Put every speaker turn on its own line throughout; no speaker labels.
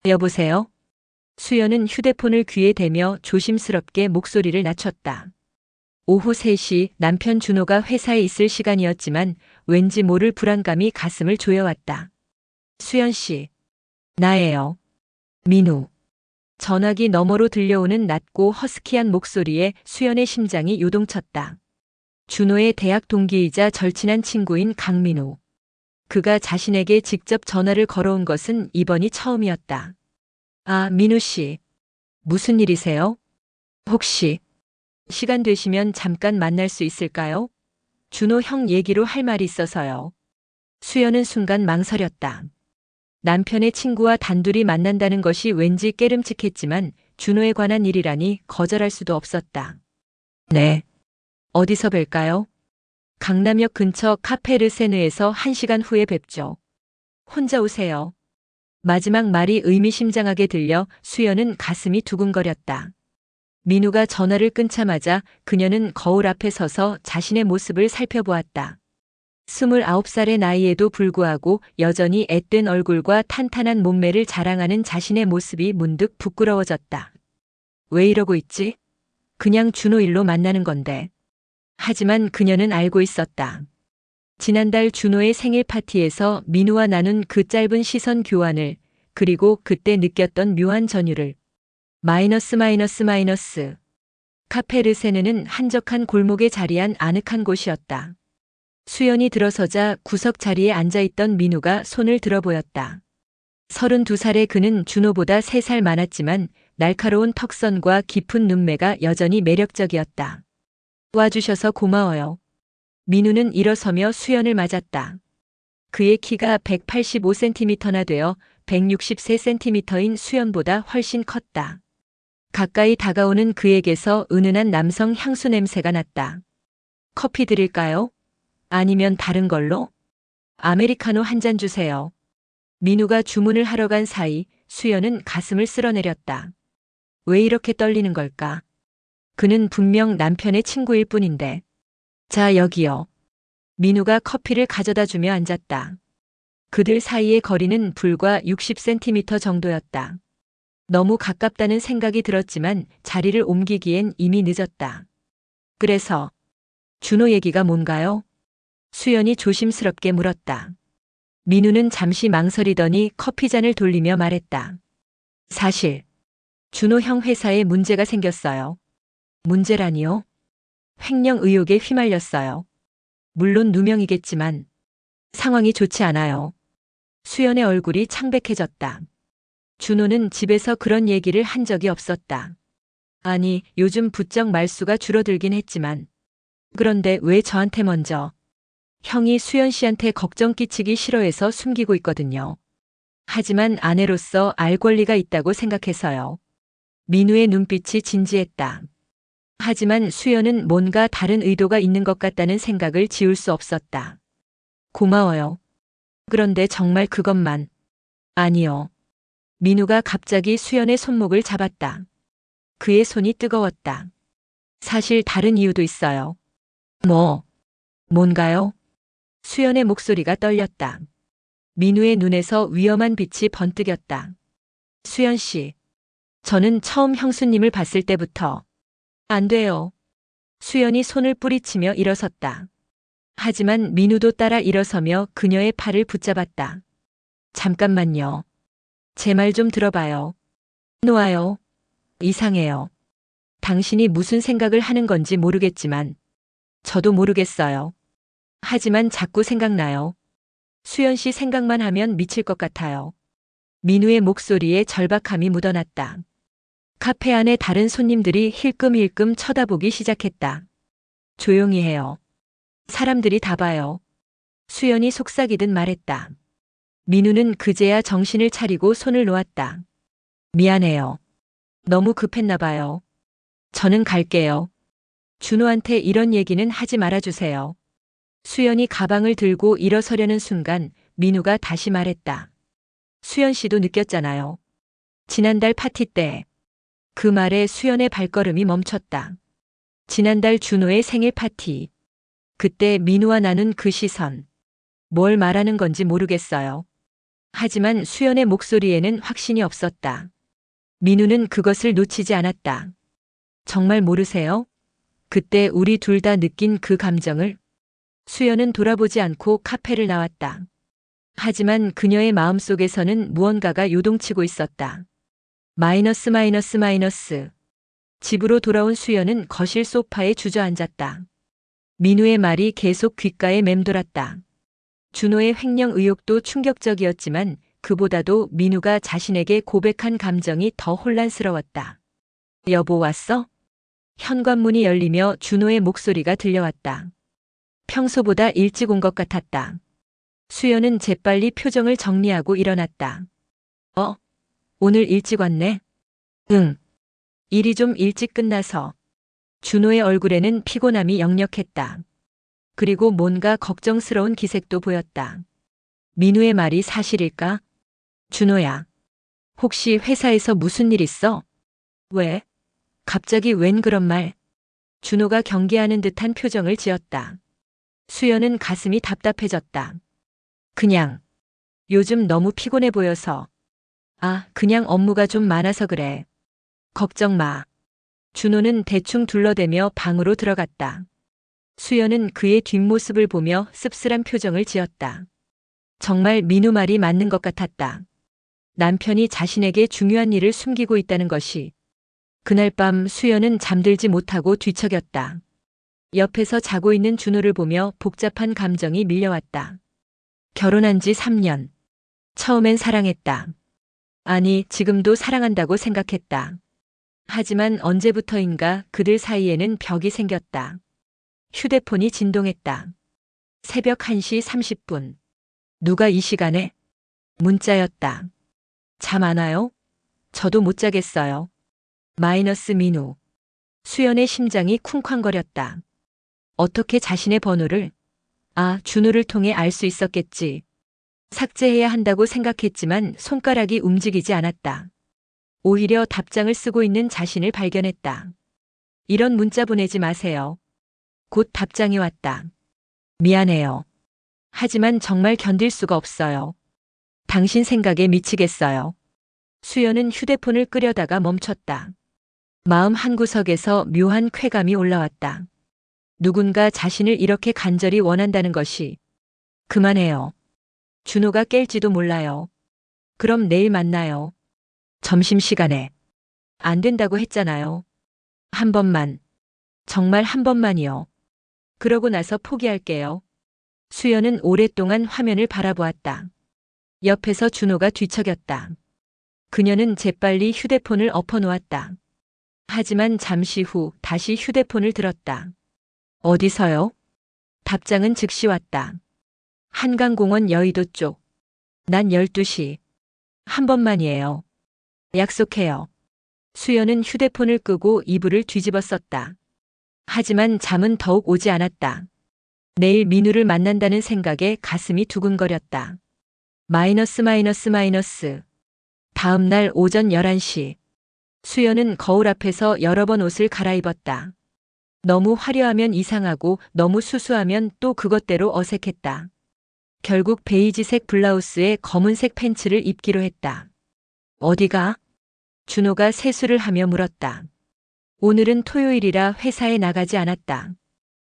여보세요? 수연은 휴대폰을 귀에 대며 조심스럽게 목소리를 낮췄다. 오후 3시 남편 준호가 회사에 있을 시간이었지만 왠지 모를 불안감이 가슴을 조여왔다. 수연 씨. 나예요. 민우. 전화기 너머로 들려오는 낮고 허스키한 목소리에 수연의 심장이 요동쳤다. 준호의 대학 동기이자 절친한 친구인 강민우. 그가 자신에게 직접 전화를 걸어온 것은 이번이 처음이었다. 아, 민우 씨. 무슨 일이세요? 혹시 시간 되시면 잠깐 만날 수 있을까요? 준호 형 얘기로 할 말이 있어서요. 수연은 순간 망설였다. 남편의 친구와 단둘이 만난다는 것이 왠지 깨름칙했지만 준호에 관한 일이라니 거절할 수도 없었다. 네. 어디서 뵐까요? 강남역 근처 카페 르세느에서 1시간 후에 뵙죠. 혼자 오세요. 마지막 말이 의미심장하게 들려 수연은 가슴이 두근거렸다. 민우가 전화를 끊자마자 그녀는 거울 앞에 서서 자신의 모습을 살펴보았다. 29살의 나이에도 불구하고 여전히 앳된 얼굴과 탄탄한 몸매를 자랑하는 자신의 모습이 문득 부끄러워졌다. 왜 이러고 있지? 그냥 준호 일로 만나는 건데. 하지만 그녀는 알고 있었다. 지난달 준호의 생일 파티에서 민우와 나눈 그 짧은 시선 교환을, 그리고 그때 느꼈던 묘한 전율을. 마이너스. 카페 르세느는 한적한 골목에 자리한 아늑한 곳이었다. 수연이 들어서자 구석 자리에 앉아있던 민우가 손을 들어 보였다. 32살의 그는 준호보다 3살 많았지만 날카로운 턱선과 깊은 눈매가 여전히 매력적이었다. 와주셔서 고마워요. 민우는 일어서며 수연을 맞았다. 그의 키가 185cm나 되어 163cm인 수연보다 훨씬 컸다. 가까이 다가오는 그에게서 은은한 남성 향수 냄새가 났다. 커피 드릴까요? 아니면 다른 걸로? 아메리카노 한 잔 주세요. 민우가 주문을 하러 간 사이 수연은 가슴을 쓸어내렸다. 왜 이렇게 떨리는 걸까? 그는 분명 남편의 친구일 뿐인데. 자, 여기요. 민우가 커피를 가져다 주며 앉았다. 그들 사이의 거리는 불과 60cm 정도였다. 너무 가깝다는 생각이 들었지만 자리를 옮기기엔 이미 늦었다. 그래서 준호 얘기가 뭔가요? 수연이 조심스럽게 물었다. 민우는 잠시 망설이더니 커피잔을 돌리며 말했다. 사실 준호 형 회사에 문제가 생겼어요. 문제라니요? 횡령 의혹에 휘말렸어요. 물론 누명이겠지만 상황이 좋지 않아요. 수연의 얼굴이 창백해졌다. 준호는 집에서 그런 얘기를 한 적이 없었다. 아니, 요즘 부쩍 말수가 줄어들긴 했지만. 그런데 왜 저한테 먼저? 형이 수연 씨한테 걱정 끼치기 싫어해서 숨기고 있거든요. 하지만 아내로서 알 권리가 있다고 생각해서요. 민우의 눈빛이 진지했다. 하지만 수연은 뭔가 다른 의도가 있는 것 같다는 생각을 지울 수 없었다. 고마워요. 그런데 정말 그것만. 아니요. 민우가 갑자기 수연의 손목을 잡았다. 그의 손이 뜨거웠다. 사실 다른 이유도 있어요. 뭔가요? 수연의 목소리가 떨렸다. 민우의 눈에서 위험한 빛이 번뜩였다. 수연 씨, 저는 처음 형수님을 봤을 때부터 안 돼요. 수연이 손을 뿌리치며 일어섰다. 하지만 민우도 따라 일어서며 그녀의 팔을 붙잡았다. 잠깐만요. 제 말 좀 들어봐요. 놓아요. 이상해요. 당신이 무슨 생각을 하는 건지 모르겠지만 저도 모르겠어요. 하지만 자꾸 생각나요. 수연 씨 생각만 하면 미칠 것 같아요. 민우의 목소리에 절박함이 묻어났다. 카페 안에 다른 손님들이 힐끔힐끔 쳐다보기 시작했다. 조용히 해요. 사람들이 다 봐요. 수연이 속삭이듯 말했다. 민우는 그제야 정신을 차리고 손을 놓았다. 미안해요. 너무 급했나 봐요. 저는 갈게요. 준호한테 이런 얘기는 하지 말아주세요. 수연이 가방을 들고 일어서려는 순간 민우가 다시 말했다. 수연 씨도 느꼈잖아요. 지난달 파티 때. 그 말에 수연의 발걸음이 멈췄다. 지난달 준호의 생일 파티. 그때 민우와 나눈 그 시선. 뭘 말하는 건지 모르겠어요. 하지만 수연의 목소리에는 확신이 없었다. 민우는 그것을 놓치지 않았다. 정말 모르세요? 그때 우리 둘 다 느낀 그 감정을. 수연은 돌아보지 않고 카페를 나왔다. 하지만 그녀의 마음속에서는 무언가가 요동치고 있었다. 마이너스 마이너스 마이너스. 집으로 돌아온 수연은 거실 소파에 주저앉았다. 민우의 말이 계속 귓가에 맴돌았다. 준호의 횡령 의혹도 충격적이었지만 그보다도 민우가 자신에게 고백한 감정이 더 혼란스러웠다. 여보 왔어? 현관문이 열리며 준호의 목소리가 들려왔다. 평소보다 일찍 온 것 같았다. 수연은 재빨리 표정을 정리하고 일어났다. 오늘 일찍 왔네? 응. 일이 좀 일찍 끝나서. 준호의 얼굴에는 피곤함이 역력했다. 그리고 뭔가 걱정스러운 기색도 보였다. 민우의 말이 사실일까? 준호야. 혹시 회사에서 무슨 일 있어? 왜? 갑자기 웬 그런 말? 준호가 경계하는 듯한 표정을 지었다. 수연은 가슴이 답답해졌다. 그냥. 요즘 너무 피곤해 보여서. 그냥 업무가 좀 많아서 그래. 걱정 마. 준호는 대충 둘러대며 방으로 들어갔다. 수연은 그의 뒷모습을 보며 씁쓸한 표정을 지었다. 정말 민우 말이 맞는 것 같았다. 남편이 자신에게 중요한 일을 숨기고 있다는 것이. 그날 밤 수연은 잠들지 못하고 뒤척였다. 옆에서 자고 있는 준호를 보며 복잡한 감정이 밀려왔다. 결혼한 지 3년. 처음엔 사랑했다. 아니, 지금도 사랑한다고 생각했다. 하지만 언제부터인가 그들 사이에는 벽이 생겼다. 휴대폰이 진동했다. 새벽 1시 30분. 누가 이 시간에? 문자였다. 잠 안 와요? 저도 못 자겠어요. 마이너스 민우. 수연의 심장이 쿵쾅거렸다. 어떻게 자신의 번호를? 준우를 통해 알 수 있었겠지. 삭제해야 한다고 생각했지만 손가락이 움직이지 않았다. 오히려 답장을 쓰고 있는 자신을 발견했다. 이런 문자 보내지 마세요. 곧 답장이 왔다. 미안해요. 하지만 정말 견딜 수가 없어요. 당신 생각에 미치겠어요. 수연은 휴대폰을 끄려다가 멈췄다. 마음 한구석에서 묘한 쾌감이 올라왔다. 누군가 자신을 이렇게 간절히 원한다는 것이. 그만해요. 준호가 깰지도 몰라요. 그럼 내일 만나요. 점심시간에. 안 된다고 했잖아요. 한 번만. 정말 한 번만이요. 그러고 나서 포기할게요. 수연은 오랫동안 화면을 바라보았다. 옆에서 준호가 뒤척였다. 그녀는 재빨리 휴대폰을 엎어놓았다. 하지만 잠시 후 다시 휴대폰을 들었다. 어디서요? 답장은 즉시 왔다. 한강공원 여의도 쪽. 난 12시. 한 번만이에요. 약속해요. 수연은 휴대폰을 끄고 이불을 뒤집어 썼다. 하지만 잠은 더욱 오지 않았다. 내일 민우를 만난다는 생각에 가슴이 두근거렸다. 마이너스 마이너스 마이너스. 다음 날 오전 11시. 수연은 거울 앞에서 여러 번 옷을 갈아입었다. 너무 화려하면 이상하고 너무 수수하면 또 그것대로 어색했다. 결국 베이지색 블라우스에 검은색 팬츠를 입기로 했다. 어디가? 준호가 세수를 하며 물었다. 오늘은 토요일이라 회사에 나가지 않았다.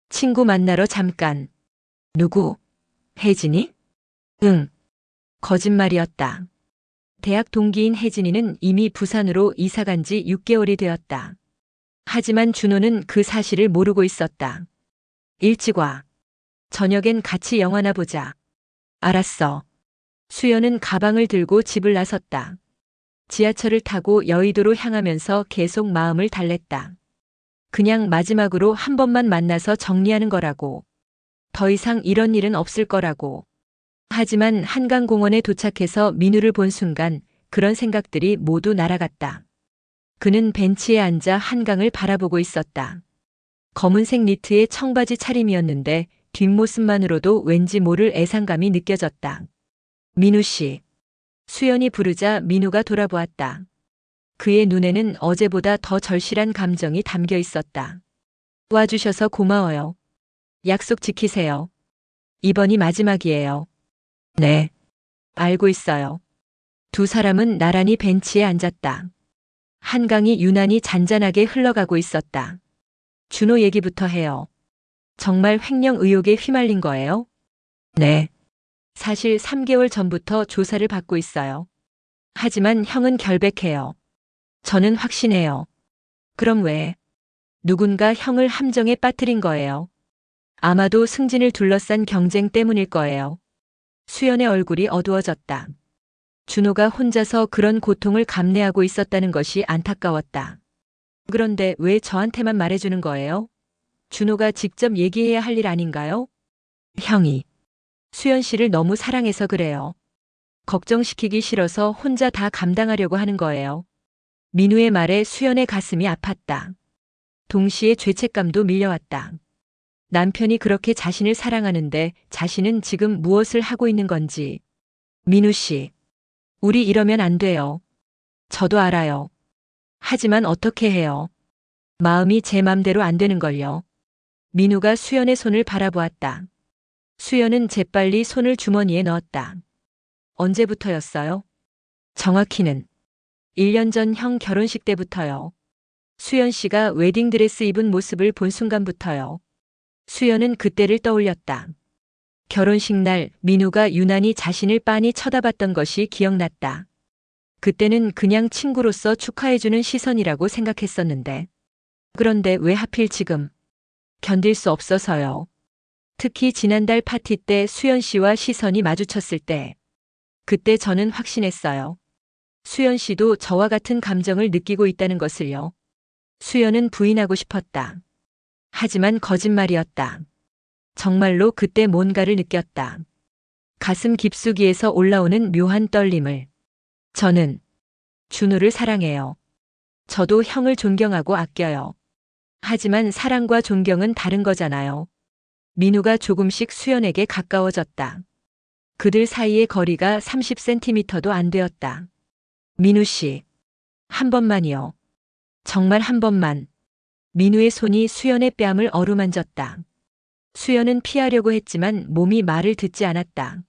친구 만나러 잠깐. 누구? 혜진이? 응. 거짓말이었다. 대학 동기인 혜진이는 이미 부산으로 이사 간 지 6개월이 되었다. 하지만 준호는 그 사실을 모르고 있었다. 일찍 와. 저녁엔 같이 영화나 보자. 알았어. 수연은 가방을 들고 집을 나섰다. 지하철을 타고 여의도로 향하면서 계속 마음을 달랬다. 그냥 마지막으로 한 번만 만나서 정리하는 거라고. 더 이상 이런 일은 없을 거라고. 하지만 한강공원에 도착해서 민우를 본 순간 그런 생각들이 모두 날아갔다. 그는 벤치에 앉아 한강을 바라보고 있었다. 검은색 니트의 청바지 차림이었는데 뒷모습만으로도 왠지 모를 애상감이 느껴졌다. 민우 씨. 수연이 부르자 민우가 돌아보았다. 그의 눈에는 어제보다 더 절실한 감정이 담겨 있었다. 와주셔서 고마워요. 약속 지키세요. 이번이 마지막이에요. 네. 알고 있어요. 두 사람은 나란히 벤치에 앉았다. 한강이 유난히 잔잔하게 흘러가고 있었다. 준호 얘기부터 해요. 정말 횡령 의혹에 휘말린 거예요? 네. 사실 3개월 전부터 조사를 받고 있어요. 하지만 형은 결백해요. 저는 확신해요. 그럼 왜? 누군가 형을 함정에 빠뜨린 거예요. 아마도 승진을 둘러싼 경쟁 때문일 거예요. 수연의 얼굴이 어두워졌다. 준호가 혼자서 그런 고통을 감내하고 있었다는 것이 안타까웠다. 그런데 왜 저한테만 말해주는 거예요? 준호가 직접 얘기해야 할 일 아닌가요? 형이 수연 씨를 너무 사랑해서 그래요. 걱정시키기 싫어서 혼자 다 감당하려고 하는 거예요. 민우의 말에 수연의 가슴이 아팠다. 동시에 죄책감도 밀려왔다. 남편이 그렇게 자신을 사랑하는데 자신은 지금 무엇을 하고 있는 건지. 민우 씨, 우리 이러면 안 돼요. 저도 알아요. 하지만 어떻게 해요? 마음이 제 맘대로 안 되는걸요. 민우가 수연의 손을 바라보았다. 수연은 재빨리 손을 주머니에 넣었다. 언제부터였어요? 정확히는 1년 전 형 결혼식 때부터요. 수연 씨가 웨딩드레스 입은 모습을 본 순간부터요. 수연은 그때를 떠올렸다. 결혼식 날 민우가 유난히 자신을 빤히 쳐다봤던 것이 기억났다. 그때는 그냥 친구로서 축하해주는 시선이라고 생각했었는데. 그런데 왜 하필 지금? 견딜 수 없어서요. 특히 지난달 파티 때 수연 씨와 시선이 마주쳤을 때. 그때 저는 확신했어요. 수연 씨도 저와 같은 감정을 느끼고 있다는 것을요. 수연은 부인하고 싶었다. 하지만 거짓말이었다. 정말로 그때 뭔가를 느꼈다. 가슴 깊숙이에서 올라오는 묘한 떨림을. 저는 준우를 사랑해요. 저도 형을 존경하고 아껴요. 하지만 사랑과 존경은 다른 거잖아요. 민우가 조금씩 수연에게 가까워졌다. 그들 사이의 거리가 30cm도 안 되었다. 민우 씨, 한 번만이요. 정말 한 번만. 민우의 손이 수연의 뺨을 어루만졌다. 수연은 피하려고 했지만 몸이 말을 듣지 않았다.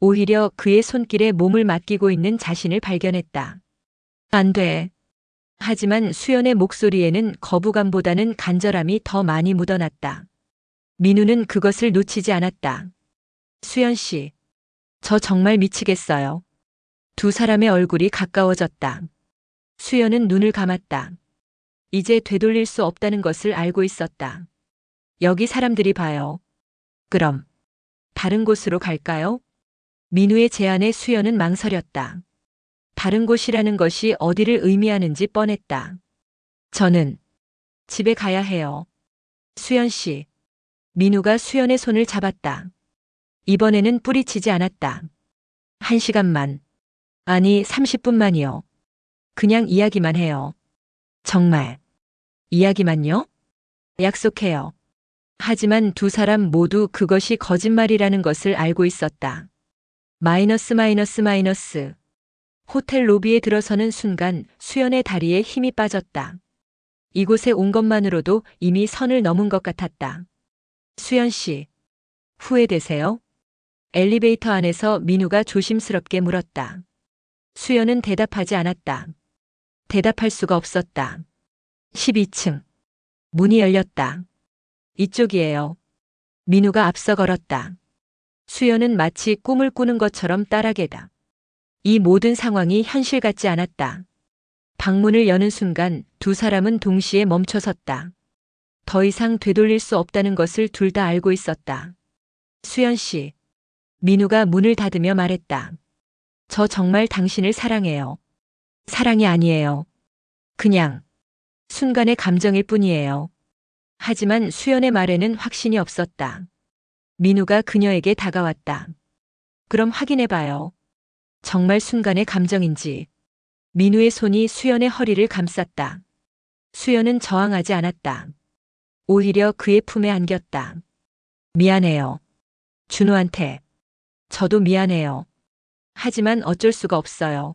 오히려 그의 손길에 몸을 맡기고 있는 자신을 발견했다. 안 돼. 하지만 수연의 목소리에는 거부감보다는 간절함이 더 많이 묻어났다. 민우는 그것을 놓치지 않았다. 수연 씨, 저 정말 미치겠어요. 두 사람의 얼굴이 가까워졌다. 수연은 눈을 감았다. 이제 되돌릴 수 없다는 것을 알고 있었다. 여기 사람들이 봐요. 그럼 다른 곳으로 갈까요? 민우의 제안에 수연은 망설였다. 다른 곳이라는 것이 어디를 의미하는지 뻔했다. 저는 집에 가야 해요. 수연 씨. 민우가 수연의 손을 잡았다. 이번에는 뿌리치지 않았다. 1시간만. 아니 30분만이요. 그냥 이야기만 해요. 정말. 이야기만요? 약속해요. 하지만 두 사람 모두 그것이 거짓말이라는 것을 알고 있었다. 마이너스. 호텔 로비에 들어서는 순간 수연의 다리에 힘이 빠졌다. 이곳에 온 것만으로도 이미 선을 넘은 것 같았다. 수연 씨, 후회되세요? 엘리베이터 안에서 민우가 조심스럽게 물었다. 수연은 대답하지 않았다. 대답할 수가 없었다. 12층. 문이 열렸다. 이쪽이에요. 민우가 앞서 걸었다. 수연은 마치 꿈을 꾸는 것처럼 따라게다. 이 모든 상황이 현실 같지 않았다. 방문을 여는 순간 두 사람은 동시에 멈춰섰다. 더 이상 되돌릴 수 없다는 것을 둘 다 알고 있었다. 수연 씨. 민우가 문을 닫으며 말했다. 저 정말 당신을 사랑해요. 사랑이 아니에요. 그냥 순간의 감정일 뿐이에요. 하지만 수연의 말에는 확신이 없었다. 민우가 그녀에게 다가왔다. 그럼 확인해봐요. 정말 순간의 감정인지. 민우의 손이 수연의 허리를 감쌌다. 수연은 저항하지 않았다. 오히려 그의 품에 안겼다. 미안해요. 준호한테. 저도 미안해요. 하지만 어쩔 수가 없어요.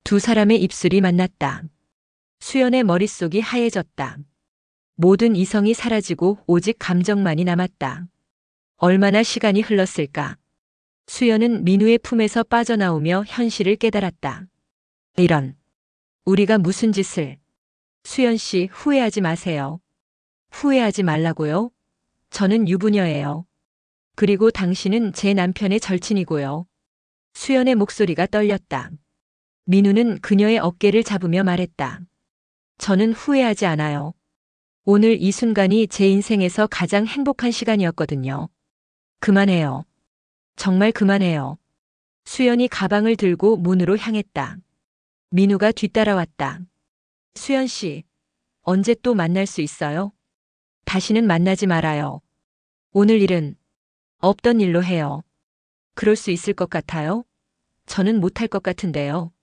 두 사람의 입술이 만났다. 수연의 머릿속이 하얘졌다. 모든 이성이 사라지고 오직 감정만이 남았다. 얼마나 시간이 흘렀을까? 수연은 민우의 품에서 빠져나오며 현실을 깨달았다. 이런, 우리가 무슨 짓을. 수연 씨, 후회하지 마세요. 후회하지 말라고요? 저는 유부녀예요. 그리고 당신은 제 남편의 절친이고요. 수연의 목소리가 떨렸다. 민우는 그녀의 어깨를 잡으며 말했다. 저는 후회하지 않아요. 오늘 이 순간이 제 인생에서 가장 행복한 시간이었거든요. 그만해요. 정말 그만해요. 수연이 가방을 들고 문으로 향했다. 민우가 뒤따라왔다. 수연 씨, 언제 또 만날 수 있어요? 다시는 만나지 말아요. 오늘 일은 없던 일로 해요. 그럴 수 있을 것 같아요? 저는 못할 것 같은데요.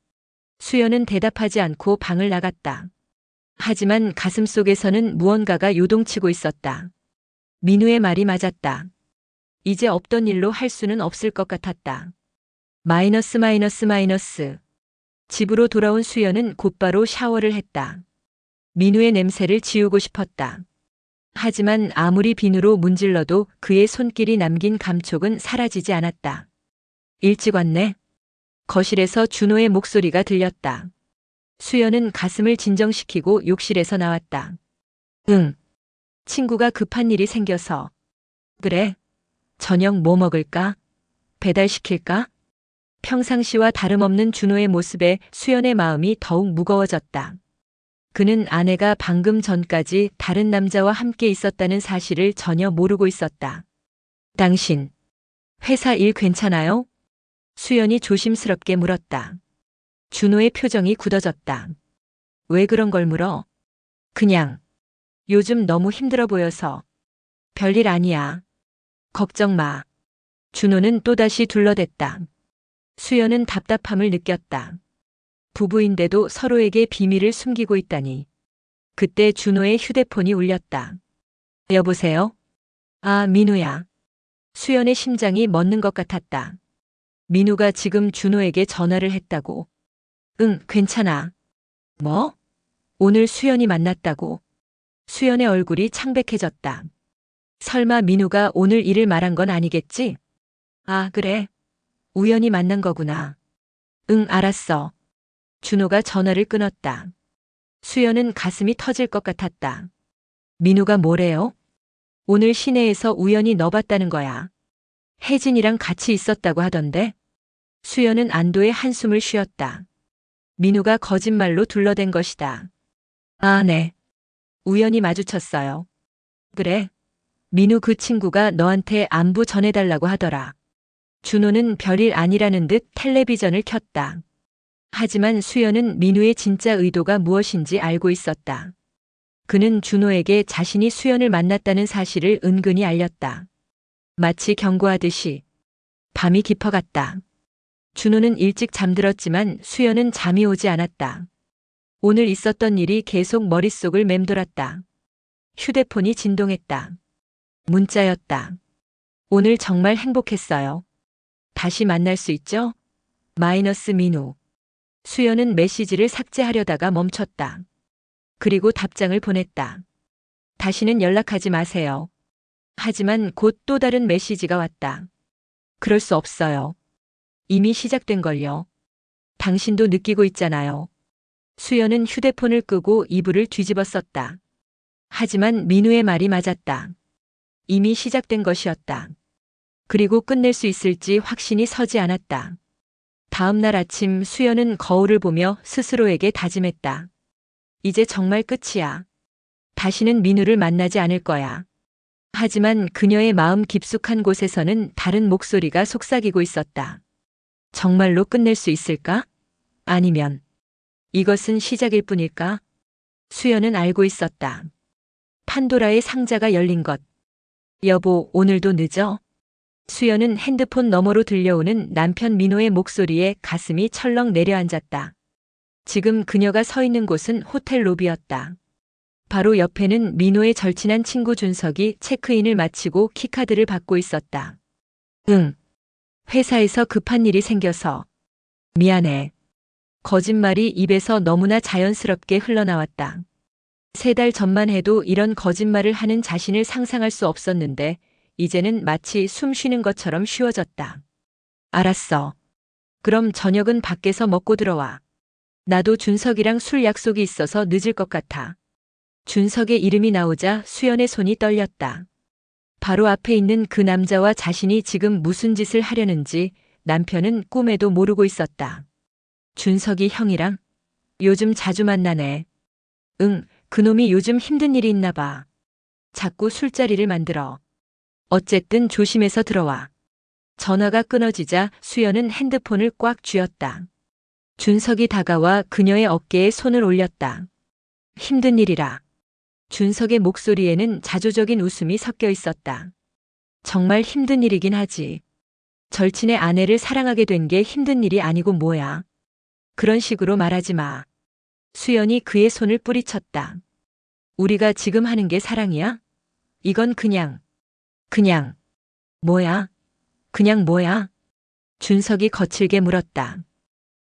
수연은 대답하지 않고 방을 나갔다. 하지만 가슴속에서는 무언가가 요동치고 있었다. 민우의 말이 맞았다. 이제 없던 일로 할 수는 없을 것 같았다. 마이너스. 집으로 돌아온 수연은 곧바로 샤워를 했다. 민우의 냄새를 지우고 싶었다. 하지만 아무리 비누로 문질러도 그의 손길이 남긴 감촉은 사라지지 않았다. 일찍 왔네. 거실에서 준호의 목소리가 들렸다. 수연은 가슴을 진정시키고 욕실에서 나왔다. 응. 친구가 급한 일이 생겨서. 그래. 저녁 뭐 먹을까? 배달시킬까? 평상시와 다름없는 준호의 모습에 수연의 마음이 더욱 무거워졌다. 그는 아내가 방금 전까지 다른 남자와 함께 있었다는 사실을 전혀 모르고 있었다. 당신, 회사 일 괜찮아요? 수연이 조심스럽게 물었다. 준호의 표정이 굳어졌다. 왜 그런 걸 물어? 그냥, 요즘 너무 힘들어 보여서. 별일 아니야. 걱정 마. 준호는 또다시 둘러댔다. 수연은 답답함을 느꼈다. 부부인데도 서로에게 비밀을 숨기고 있다니. 그때 준호의 휴대폰이 울렸다. 여보세요? 아, 민우야. 수연의 심장이 멎는 것 같았다. 민우가 지금 준호에게 전화를 했다고. 응, 괜찮아. 뭐? 오늘 수연이 만났다고. 수연의 얼굴이 창백해졌다. 설마 민우가 오늘 일을 말한 건 아니겠지? 아, 그래. 우연히 만난 거구나. 응, 알았어. 준호가 전화를 끊었다. 수연은 가슴이 터질 것 같았다. 민우가 뭐래요? 오늘 시내에서 우연히 너 봤다는 거야. 혜진이랑 같이 있었다고 하던데. 수연은 안도의 한숨을 쉬었다. 민우가 거짓말로 둘러댄 것이다. 아, 네. 우연히 마주쳤어요. 그래. 민우 그 친구가 너한테 안부 전해달라고 하더라. 준호는 별일 아니라는 듯 텔레비전을 켰다. 하지만 수연은 민우의 진짜 의도가 무엇인지 알고 있었다. 그는 준호에게 자신이 수연을 만났다는 사실을 은근히 알렸다. 마치 경고하듯이. 밤이 깊어갔다. 준호는 일찍 잠들었지만 수연은 잠이 오지 않았다. 오늘 있었던 일이 계속 머릿속을 맴돌았다. 휴대폰이 진동했다. 문자였다. 오늘 정말 행복했어요. 다시 만날 수 있죠? 마이너스 민우. 수연은 메시지를 삭제하려다가 멈췄다. 그리고 답장을 보냈다. 다시는 연락하지 마세요. 하지만 곧 또 다른 메시지가 왔다. 그럴 수 없어요. 이미 시작된걸요. 당신도 느끼고 있잖아요. 수연은 휴대폰을 끄고 이불을 뒤집어 썼다. 하지만 민우의 말이 맞았다. 이미 시작된 것이었다. 그리고 끝낼 수 있을지 확신이 서지 않았다. 다음 날 아침 수연은 거울을 보며 스스로에게 다짐했다. 이제 정말 끝이야. 다시는 민우를 만나지 않을 거야. 하지만 그녀의 마음 깊숙한 곳에서는 다른 목소리가 속삭이고 있었다. 정말로 끝낼 수 있을까? 아니면 이것은 시작일 뿐일까? 수연은 알고 있었다. 판도라의 상자가 열린 것. 여보, 오늘도 늦어? 수연은 핸드폰 너머로 들려오는 남편 민호의 목소리에 가슴이 철렁 내려앉았다. 지금 그녀가 서 있는 곳은 호텔 로비였다. 바로 옆에는 민호의 절친한 친구 준석이 체크인을 마치고 키카드를 받고 있었다. 응. 회사에서 급한 일이 생겨서. 미안해. 거짓말이 입에서 너무나 자연스럽게 흘러나왔다. 3달 전만 해도 이런 거짓말을 하는 자신을 상상할 수 없었는데 이제는 마치 숨 쉬는 것처럼 쉬워졌다. 알았어. 그럼 저녁은 밖에서 먹고 들어와. 나도 준석이랑 술 약속이 있어서 늦을 것 같아. 준석의 이름이 나오자 수연의 손이 떨렸다. 바로 앞에 있는 그 남자와 자신이 지금 무슨 짓을 하려는지 남편은 꿈에도 모르고 있었다. 준석이 형이랑? 요즘 자주 만나네. 응, 그놈이 요즘 힘든 일이 있나 봐. 자꾸 술자리를 만들어. 어쨌든 조심해서 들어와. 전화가 끊어지자 수연은 핸드폰을 꽉 쥐었다. 준석이 다가와 그녀의 어깨에 손을 올렸다. 힘든 일이라. 준석의 목소리에는 자조적인 웃음이 섞여 있었다. 정말 힘든 일이긴 하지. 절친의 아내를 사랑하게 된 게 힘든 일이 아니고 뭐야. 그런 식으로 말하지 마. 수연이 그의 손을 뿌리쳤다. 우리가 지금 하는 게 사랑이야? 이건 그냥. 뭐야? 그냥 뭐야? 준석이 거칠게 물었다.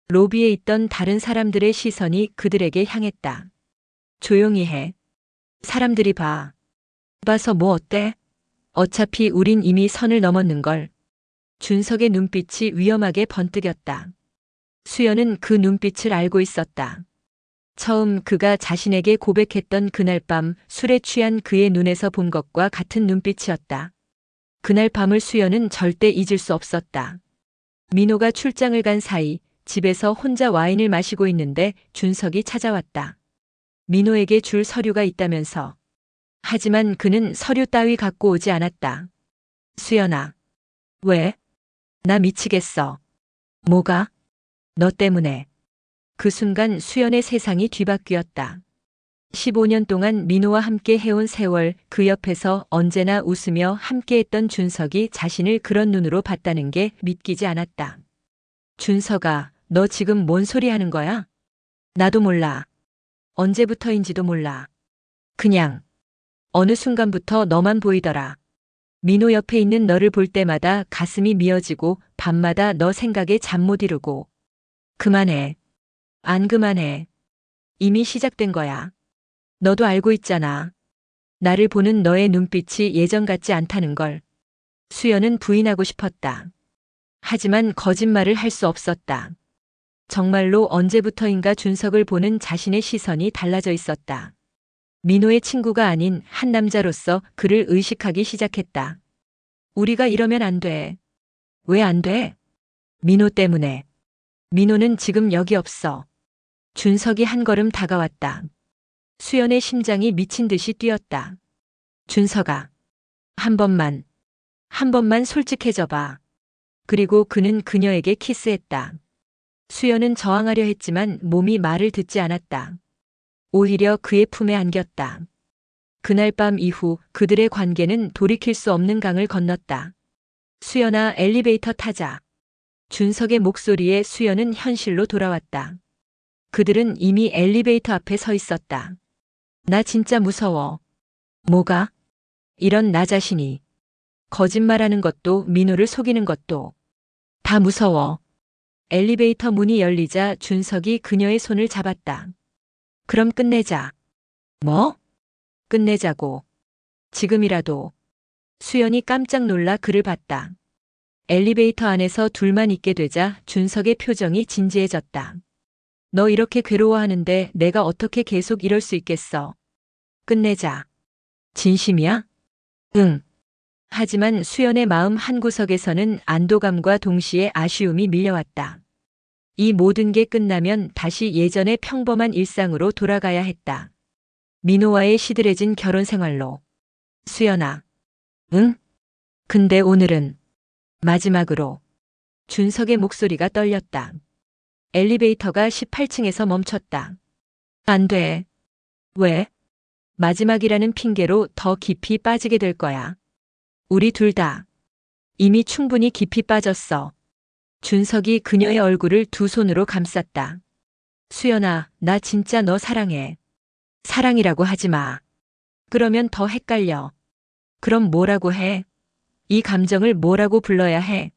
로비에 있던 다른 사람들의 시선이 그들에게 향했다. 조용히 해. 사람들이 봐. 봐서 뭐 어때? 어차피 우린 이미 선을 넘었는걸. 준석의 눈빛이 위험하게 번뜩였다. 수연은 그 눈빛을 알고 있었다. 처음 그가 자신에게 고백했던 그날 밤 술에 취한 그의 눈에서 본 것과 같은 눈빛이었다. 그날 밤을 수연은 절대 잊을 수 없었다. 민호가 출장을 간 사이 집에서 혼자 와인을 마시고 있는데 준석이 찾아왔다. 민호에게 줄 서류가 있다면서. 하지만 그는 서류 따위 갖고 오지 않았다. 수연아. 왜? 나 미치겠어. 뭐가? 너 때문에. 그 순간 수연의 세상이 뒤바뀌었다. 15년 동안 민호와 함께 해온 세월, 그 옆에서 언제나 웃으며 함께했던 준석이 자신을 그런 눈으로 봤다는 게 믿기지 않았다. 준석아, 너 지금 뭔 소리 하는 거야? 나도 몰라. 언제부터인지도 몰라. 그냥 어느 순간부터 너만 보이더라. 민호 옆에 있는 너를 볼 때마다 가슴이 미어지고 밤마다 너 생각에 잠 못 이루고. 그만해. 안 그만해. 이미 시작된 거야. 너도 알고 있잖아. 나를 보는 너의 눈빛이 예전 같지 않다는 걸. 수연은 부인하고 싶었다. 하지만 거짓말을 할 수 없었다. 정말로 언제부터인가 준석을 보는 자신의 시선이 달라져 있었다. 민호의 친구가 아닌 한 남자로서 그를 의식하기 시작했다. 우리가 이러면 안 돼. 왜 안 돼? 민호 때문에. 민호는 지금 여기 없어. 준석이 한 걸음 다가왔다. 수연의 심장이 미친 듯이 뛰었다. 준석아. 한 번만 솔직해져 봐. 그리고 그는 그녀에게 키스했다. 수연은 저항하려 했지만 몸이 말을 듣지 않았다. 오히려 그의 품에 안겼다. 그날 밤 이후 그들의 관계는 돌이킬 수 없는 강을 건넜다. 수연아, 엘리베이터 타자. 준석의 목소리에 수연은 현실로 돌아왔다. 그들은 이미 엘리베이터 앞에 서 있었다. 나 진짜 무서워. 뭐가? 이런 나 자신이. 거짓말하는 것도 민호를 속이는 것도. 다 무서워. 엘리베이터 문이 열리자 준석이 그녀의 손을 잡았다. 그럼 끝내자. 뭐? 끝내자고. 지금이라도. 수연이 깜짝 놀라 그를 봤다. 엘리베이터 안에서 둘만 있게 되자 준석의 표정이 진지해졌다. 너 이렇게 괴로워하는데 내가 어떻게 계속 이럴 수 있겠어. 끝내자. 진심이야? 응. 하지만 수연의 마음 한구석에서는 안도감과 동시에 아쉬움이 밀려왔다. 이 모든 게 끝나면 다시 예전의 평범한 일상으로 돌아가야 했다. 민호와의 시들해진 결혼 생활로. 수연아. 응? 근데 오늘은 마지막으로. 준석의 목소리가 떨렸다. 엘리베이터가 18층에서 멈췄다. 안 돼. 왜? 마지막이라는 핑계로 더 깊이 빠지게 될 거야. 우리 둘 다. 이미 충분히 깊이 빠졌어. 준석이 그녀의 얼굴을 두 손으로 감쌌다. 수연아, 나 진짜 너 사랑해. 사랑이라고 하지 마. 그러면 더 헷갈려. 그럼 뭐라고 해? 이 감정을 뭐라고 불러야 해?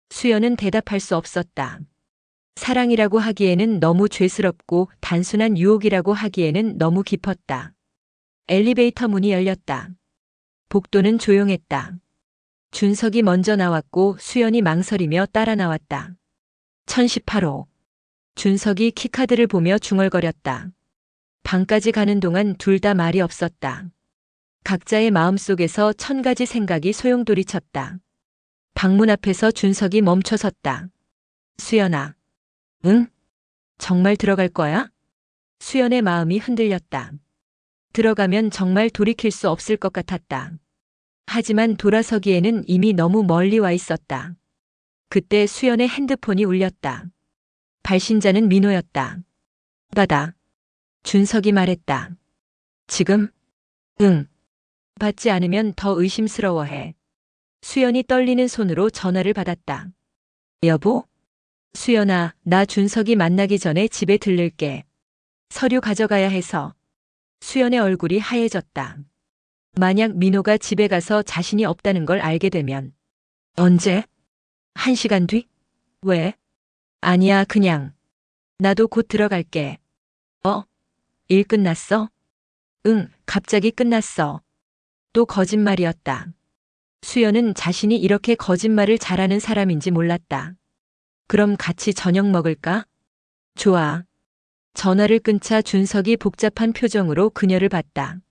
수연은 대답할 수 없었다. 사랑이라고 하기에는 너무 죄스럽고 단순한 유혹이라고 하기에는 너무 깊었다. 엘리베이터 문이 열렸다. 복도는 조용했다. 준석이 먼저 나왔고 수연이 망설이며 따라 나왔다. 1018호. 준석이 키카드를 보며 중얼거렸다. 방까지 가는 동안 둘 다 말이 없었다. 각자의 마음속에서 1000가지 생각이 소용돌이쳤다. 방문 앞에서 준석이 멈춰섰다. 수연아. 응? 정말 들어갈 거야? 수연의 마음이 흔들렸다. 들어가면 정말 돌이킬 수 없을 것 같았다. 하지만 돌아서기에는 이미 너무 멀리 와 있었다. 그때 수연의 핸드폰이 울렸다. 발신자는 민호였다. 받아. 준석이 말했다. 지금? 응. 받지 않으면 더 의심스러워해. 수연이 떨리는 손으로 전화를 받았다. 여보? 수연아, 나 준석이 만나기 전에 집에 들를게. 서류 가져가야 해서. 수연의 얼굴이 하얘졌다. 만약 민호가 집에 가서 자신이 없다는 걸 알게 되면. 언제? 1시간 뒤? 왜? 아니야, 그냥. 나도 곧 들어갈게. 일 끝났어? 응, 갑자기 끝났어. 또 거짓말이었다. 수연은 자신이 이렇게 거짓말을 잘하는 사람인지 몰랐다. 그럼 같이 저녁 먹을까? 좋아. 전화를 끊자 준석이 복잡한 표정으로 그녀를 봤다.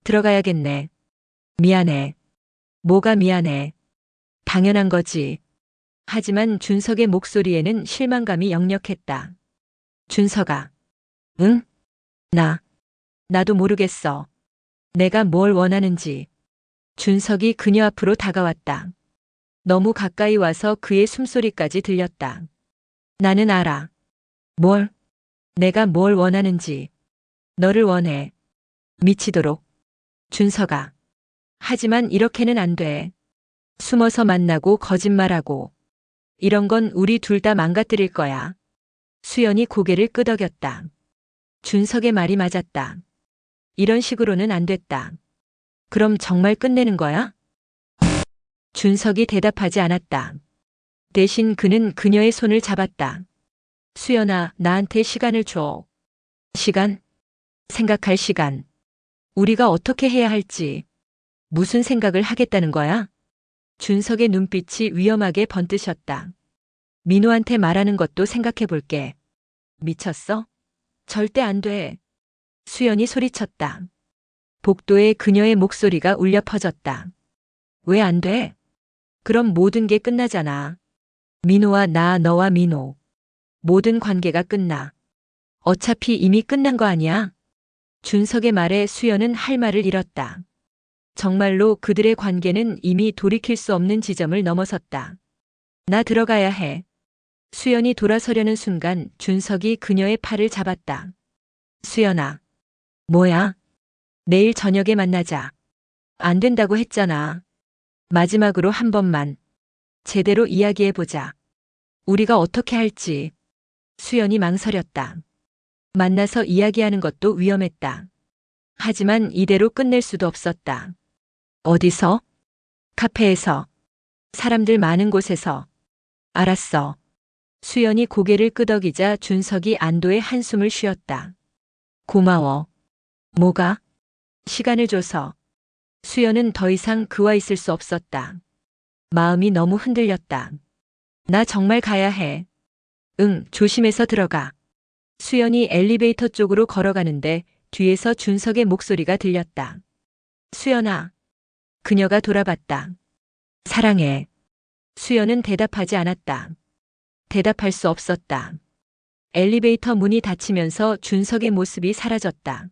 들어가야겠네. 미안해. 뭐가 미안해. 당연한 거지. 하지만 준석의 목소리에는 실망감이 역력했다. 준석아. 응? 나도 모르겠어. 내가 뭘 원하는지. 준석이 그녀 앞으로 다가왔다. 너무 가까이 와서 그의 숨소리까지 들렸다. 나는 알아. 뭘? 내가 뭘 원하는지. 너를 원해. 미치도록. 준석아. 하지만 이렇게는 안 돼. 숨어서 만나고 거짓말하고. 이런 건 우리 둘 다 망가뜨릴 거야. 수연이 고개를 끄덕였다. 준석의 말이 맞았다. 이런 식으로는 안 됐다. 그럼 정말 끝내는 거야? 준석이 대답하지 않았다. 대신 그는 그녀의 손을 잡았다. 수연아, 나한테 시간을 줘. 시간? 생각할 시간. 우리가 어떻게 해야 할지. 무슨 생각을 하겠다는 거야? 준석의 눈빛이 위험하게 번뜨셨다. 민호한테 말하는 것도 생각해 볼게. 미쳤어? 절대 안 돼. 수연이 소리쳤다. 복도에 그녀의 목소리가 울려 퍼졌다. 왜 안 돼? 그럼 모든 게 끝나잖아. 민호와 너와 민호. 모든 관계가 끝나. 어차피 이미 끝난 거 아니야? 준석의 말에 수연은 할 말을 잃었다. 정말로 그들의 관계는 이미 돌이킬 수 없는 지점을 넘어섰다. 나 들어가야 해. 수연이 돌아서려는 순간 준석이 그녀의 팔을 잡았다. 수연아. 뭐야? 내일 저녁에 만나자. 안 된다고 했잖아. 마지막으로 한 번만. 제대로 이야기해보자. 우리가 어떻게 할지. 수연이 망설였다. 만나서 이야기하는 것도 위험했다. 하지만 이대로 끝낼 수도 없었다. 어디서? 카페에서. 사람들 많은 곳에서. 알았어. 수연이 고개를 끄덕이자 준석이 안도의 한숨을 쉬었다. 고마워. 뭐가? 시간을 줘서. 수연은 더 이상 그와 있을 수 없었다. 마음이 너무 흔들렸다. 나 정말 가야 해. 응, 조심해서 들어가. 수연이 엘리베이터 쪽으로 걸어가는데 뒤에서 준석의 목소리가 들렸다. 수연아. 그녀가 돌아봤다. 사랑해. 수연은 대답하지 않았다. 대답할 수 없었다. 엘리베이터 문이 닫히면서 준석의 모습이 사라졌다.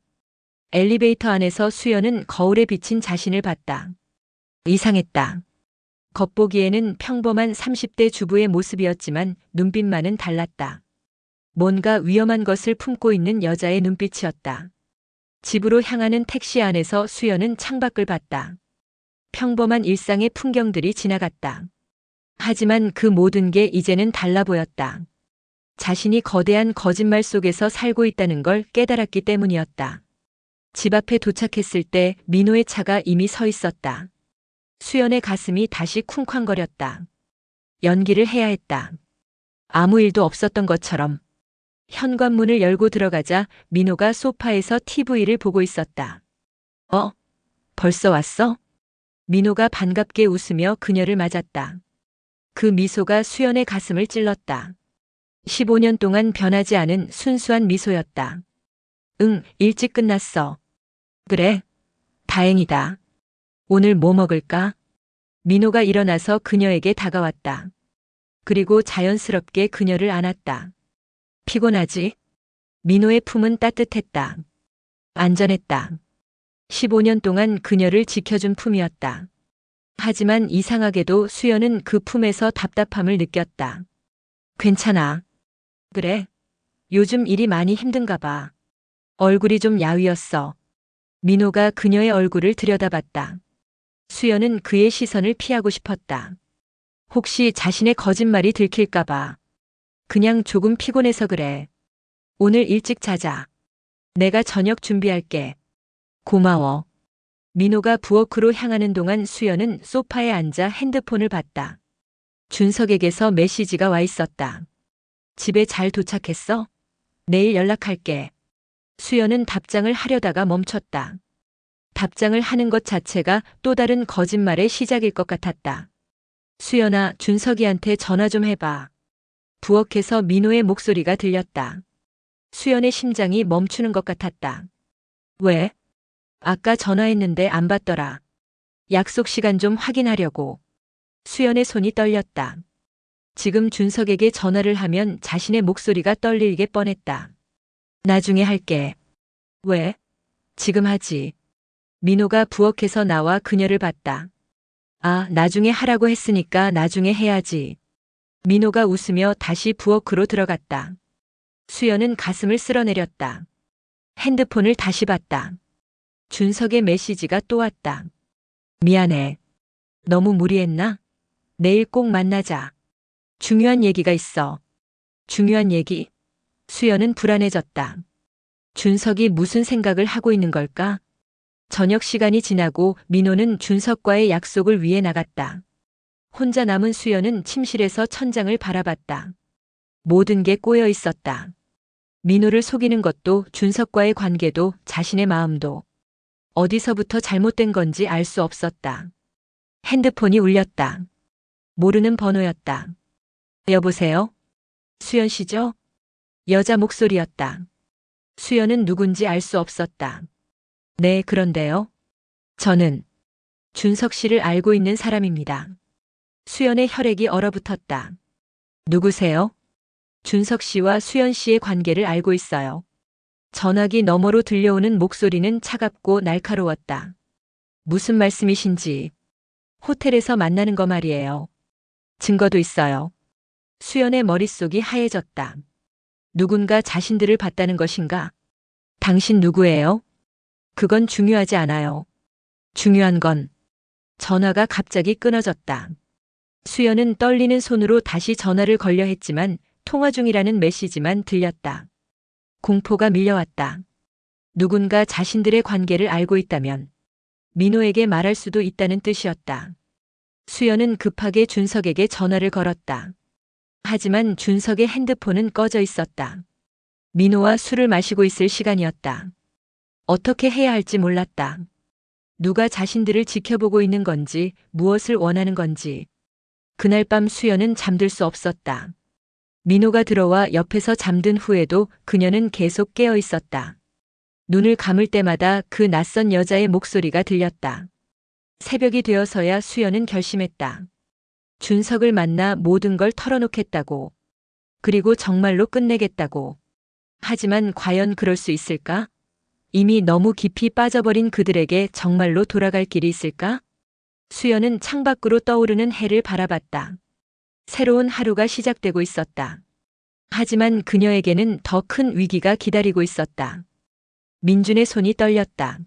엘리베이터 안에서 수연은 거울에 비친 자신을 봤다. 이상했다. 겉보기에는 평범한 30대 주부의 모습이었지만 눈빛만은 달랐다. 뭔가 위험한 것을 품고 있는 여자의 눈빛이었다. 집으로 향하는 택시 안에서 수연은 창밖을 봤다. 평범한 일상의 풍경들이 지나갔다. 하지만 그 모든 게 이제는 달라 보였다. 자신이 거대한 거짓말 속에서 살고 있다는 걸 깨달았기 때문이었다. 집 앞에 도착했을 때 민호의 차가 이미 서 있었다. 수연의 가슴이 다시 쿵쾅거렸다. 연기를 해야 했다. 아무 일도 없었던 것처럼. 현관문을 열고 들어가자 민호가 소파에서 TV를 보고 있었다. 벌써 왔어? 민호가 반갑게 웃으며 그녀를 맞았다. 그 미소가 수연의 가슴을 찔렀다. 15년 동안 변하지 않은 순수한 미소였다. 응, 일찍 끝났어. 그래, 다행이다. 오늘 뭐 먹을까? 민호가 일어나서 그녀에게 다가왔다. 그리고 자연스럽게 그녀를 안았다. 피곤하지? 민호의 품은 따뜻했다. 안전했다. 15년 동안 그녀를 지켜준 품이었다. 하지만 이상하게도 수연은 그 품에서 답답함을 느꼈다. 괜찮아. 그래. 요즘 일이 많이 힘든가 봐. 얼굴이 좀 야위었어. 민호가 그녀의 얼굴을 들여다봤다. 수연은 그의 시선을 피하고 싶었다. 혹시 자신의 거짓말이 들킬까 봐. 그냥 조금 피곤해서 그래. 오늘 일찍 자자. 내가 저녁 준비할게. 고마워. 민호가 부엌으로 향하는 동안 수연은 소파에 앉아 핸드폰을 봤다. 준석에게서 메시지가 와 있었다. 집에 잘 도착했어? 내일 연락할게. 수연은 답장을 하려다가 멈췄다. 답장을 하는 것 자체가 또 다른 거짓말의 시작일 것 같았다. 수연아, 준석이한테 전화 좀 해봐. 부엌에서 민호의 목소리가 들렸다. 수연의 심장이 멈추는 것 같았다. 왜? 아까 전화했는데 안 받더라. 약속 시간 좀 확인하려고. 수연의 손이 떨렸다. 지금 준석에게 전화를 하면 자신의 목소리가 떨리게 뻔했다. 나중에 할게. 왜? 지금 하지. 민호가 부엌에서 나와 그녀를 봤다. 아, 나중에 하라고 했으니까 나중에 해야지. 민호가 웃으며 다시 부엌으로 들어갔다. 수연은 가슴을 쓸어내렸다. 핸드폰을 다시 봤다. 준석의 메시지가 또 왔다. 미안해. 너무 무리했나? 내일 꼭 만나자. 중요한 얘기가 있어. 중요한 얘기? 수연은 불안해졌다. 준석이 무슨 생각을 하고 있는 걸까? 저녁 시간이 지나고 민호는 준석과의 약속을 위해 나갔다. 혼자 남은 수연은 침실에서 천장을 바라봤다. 모든 게 꼬여 있었다. 민호를 속이는 것도 준석과의 관계도 자신의 마음도 어디서부터 잘못된 건지 알 수 없었다. 핸드폰이 울렸다. 모르는 번호였다. 여보세요? 수연 씨죠? 여자 목소리였다. 수연은 누군지 알 수 없었다. 네, 그런데요. 저는 준석 씨를 알고 있는 사람입니다. 수연의 혈액이 얼어붙었다. 누구세요? 준석 씨와 수연 씨의 관계를 알고 있어요. 전화기 너머로 들려오는 목소리는 차갑고 날카로웠다. 무슨 말씀이신지. 호텔에서 만나는 거 말이에요. 증거도 있어요. 수연의 머릿속이 하얘졌다. 누군가 자신들을 봤다는 것인가? 당신 누구예요? 그건 중요하지 않아요. 중요한 건 전화가 갑자기 끊어졌다. 수연은 떨리는 손으로 다시 전화를 걸려 했지만 통화 중이라는 메시지만 들렸다. 공포가 밀려왔다. 누군가 자신들의 관계를 알고 있다면 민호에게 말할 수도 있다는 뜻이었다. 수연은 급하게 준석에게 전화를 걸었다. 하지만 준석의 핸드폰은 꺼져 있었다. 민호와 술을 마시고 있을 시간이었다. 어떻게 해야 할지 몰랐다. 누가 자신들을 지켜보고 있는 건지, 무엇을 원하는 건지. 그날 밤 수연은 잠들 수 없었다. 민호가 들어와 옆에서 잠든 후에도 그녀는 계속 깨어 있었다. 눈을 감을 때마다 그 낯선 여자의 목소리가 들렸다. 새벽이 되어서야 수연은 결심했다. 준석을 만나 모든 걸 털어놓겠다고. 그리고 정말로 끝내겠다고. 하지만 과연 그럴 수 있을까? 이미 너무 깊이 빠져버린 그들에게 정말로 돌아갈 길이 있을까? 수연은 창밖으로 떠오르는 해를 바라봤다. 새로운 하루가 시작되고 있었다. 하지만 그녀에게는 더 큰 위기가 기다리고 있었다. 민준의 손이 떨렸다.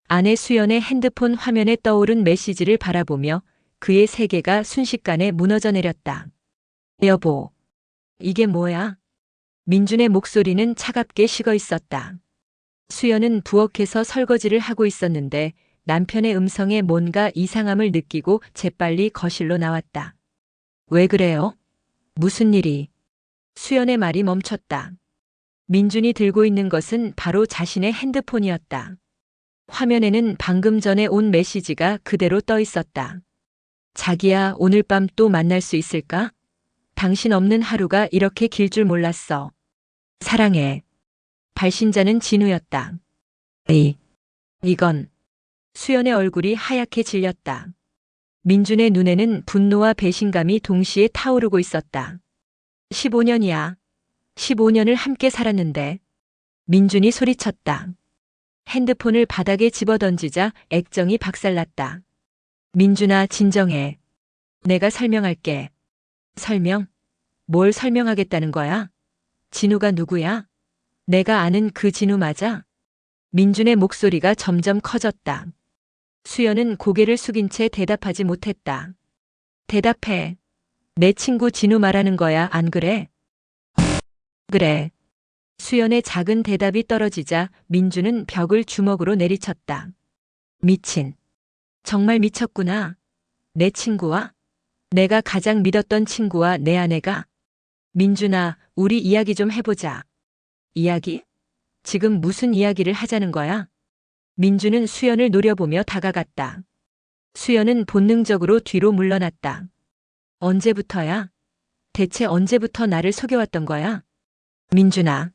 아내 수연의 핸드폰 화면에 떠오른 메시지를 바라보며 그의 세계가 순식간에 무너져 내렸다. 여보, 이게 뭐야? 민준의 목소리는 차갑게 식어 있었다. 수연은 부엌에서 설거지를 하고 있었는데 남편의 음성에 뭔가 이상함을 느끼고 재빨리 거실로 나왔다. 왜 그래요? 무슨 일이? 수연의 말이 멈췄다. 민준이 들고 있는 것은 바로 자신의 핸드폰이었다. 화면에는 방금 전에 온 메시지가 그대로 떠 있었다. 자기야, 오늘 밤 또 만날 수 있을까? 당신 없는 하루가 이렇게 길 줄 몰랐어. 사랑해. 발신자는 진우였다. 이건. 수연의 얼굴이 하얗게 질렸다. 민준의 눈에는 분노와 배신감이 동시에 타오르고 있었다. 15년이야. 15년을 함께 살았는데. 민준이 소리쳤다. 핸드폰을 바닥에 집어던지자 액정이 박살났다. 민준아, 진정해. 내가 설명할게. 설명? 뭘 설명하겠다는 거야? 진우가 누구야? 내가 아는 그 진우 맞아? 민준의 목소리가 점점 커졌다. 수연은 고개를 숙인 채 대답하지 못했다. 대답해. 내 친구 진우 말하는 거야, 안 그래? 그래. 수연의 작은 대답이 떨어지자 민준은 벽을 주먹으로 내리쳤다. 미친. 정말 미쳤구나. 내 친구와? 내가 가장 믿었던 친구와 내 아내가? 민준아, 우리 이야기 좀 해보자. 이야기? 지금 무슨 이야기를 하자는 거야? 민준은 수연을 노려보며 다가갔다. 수연은 본능적으로 뒤로 물러났다. 언제부터야? 대체 언제부터 나를 속여왔던 거야? 민준아.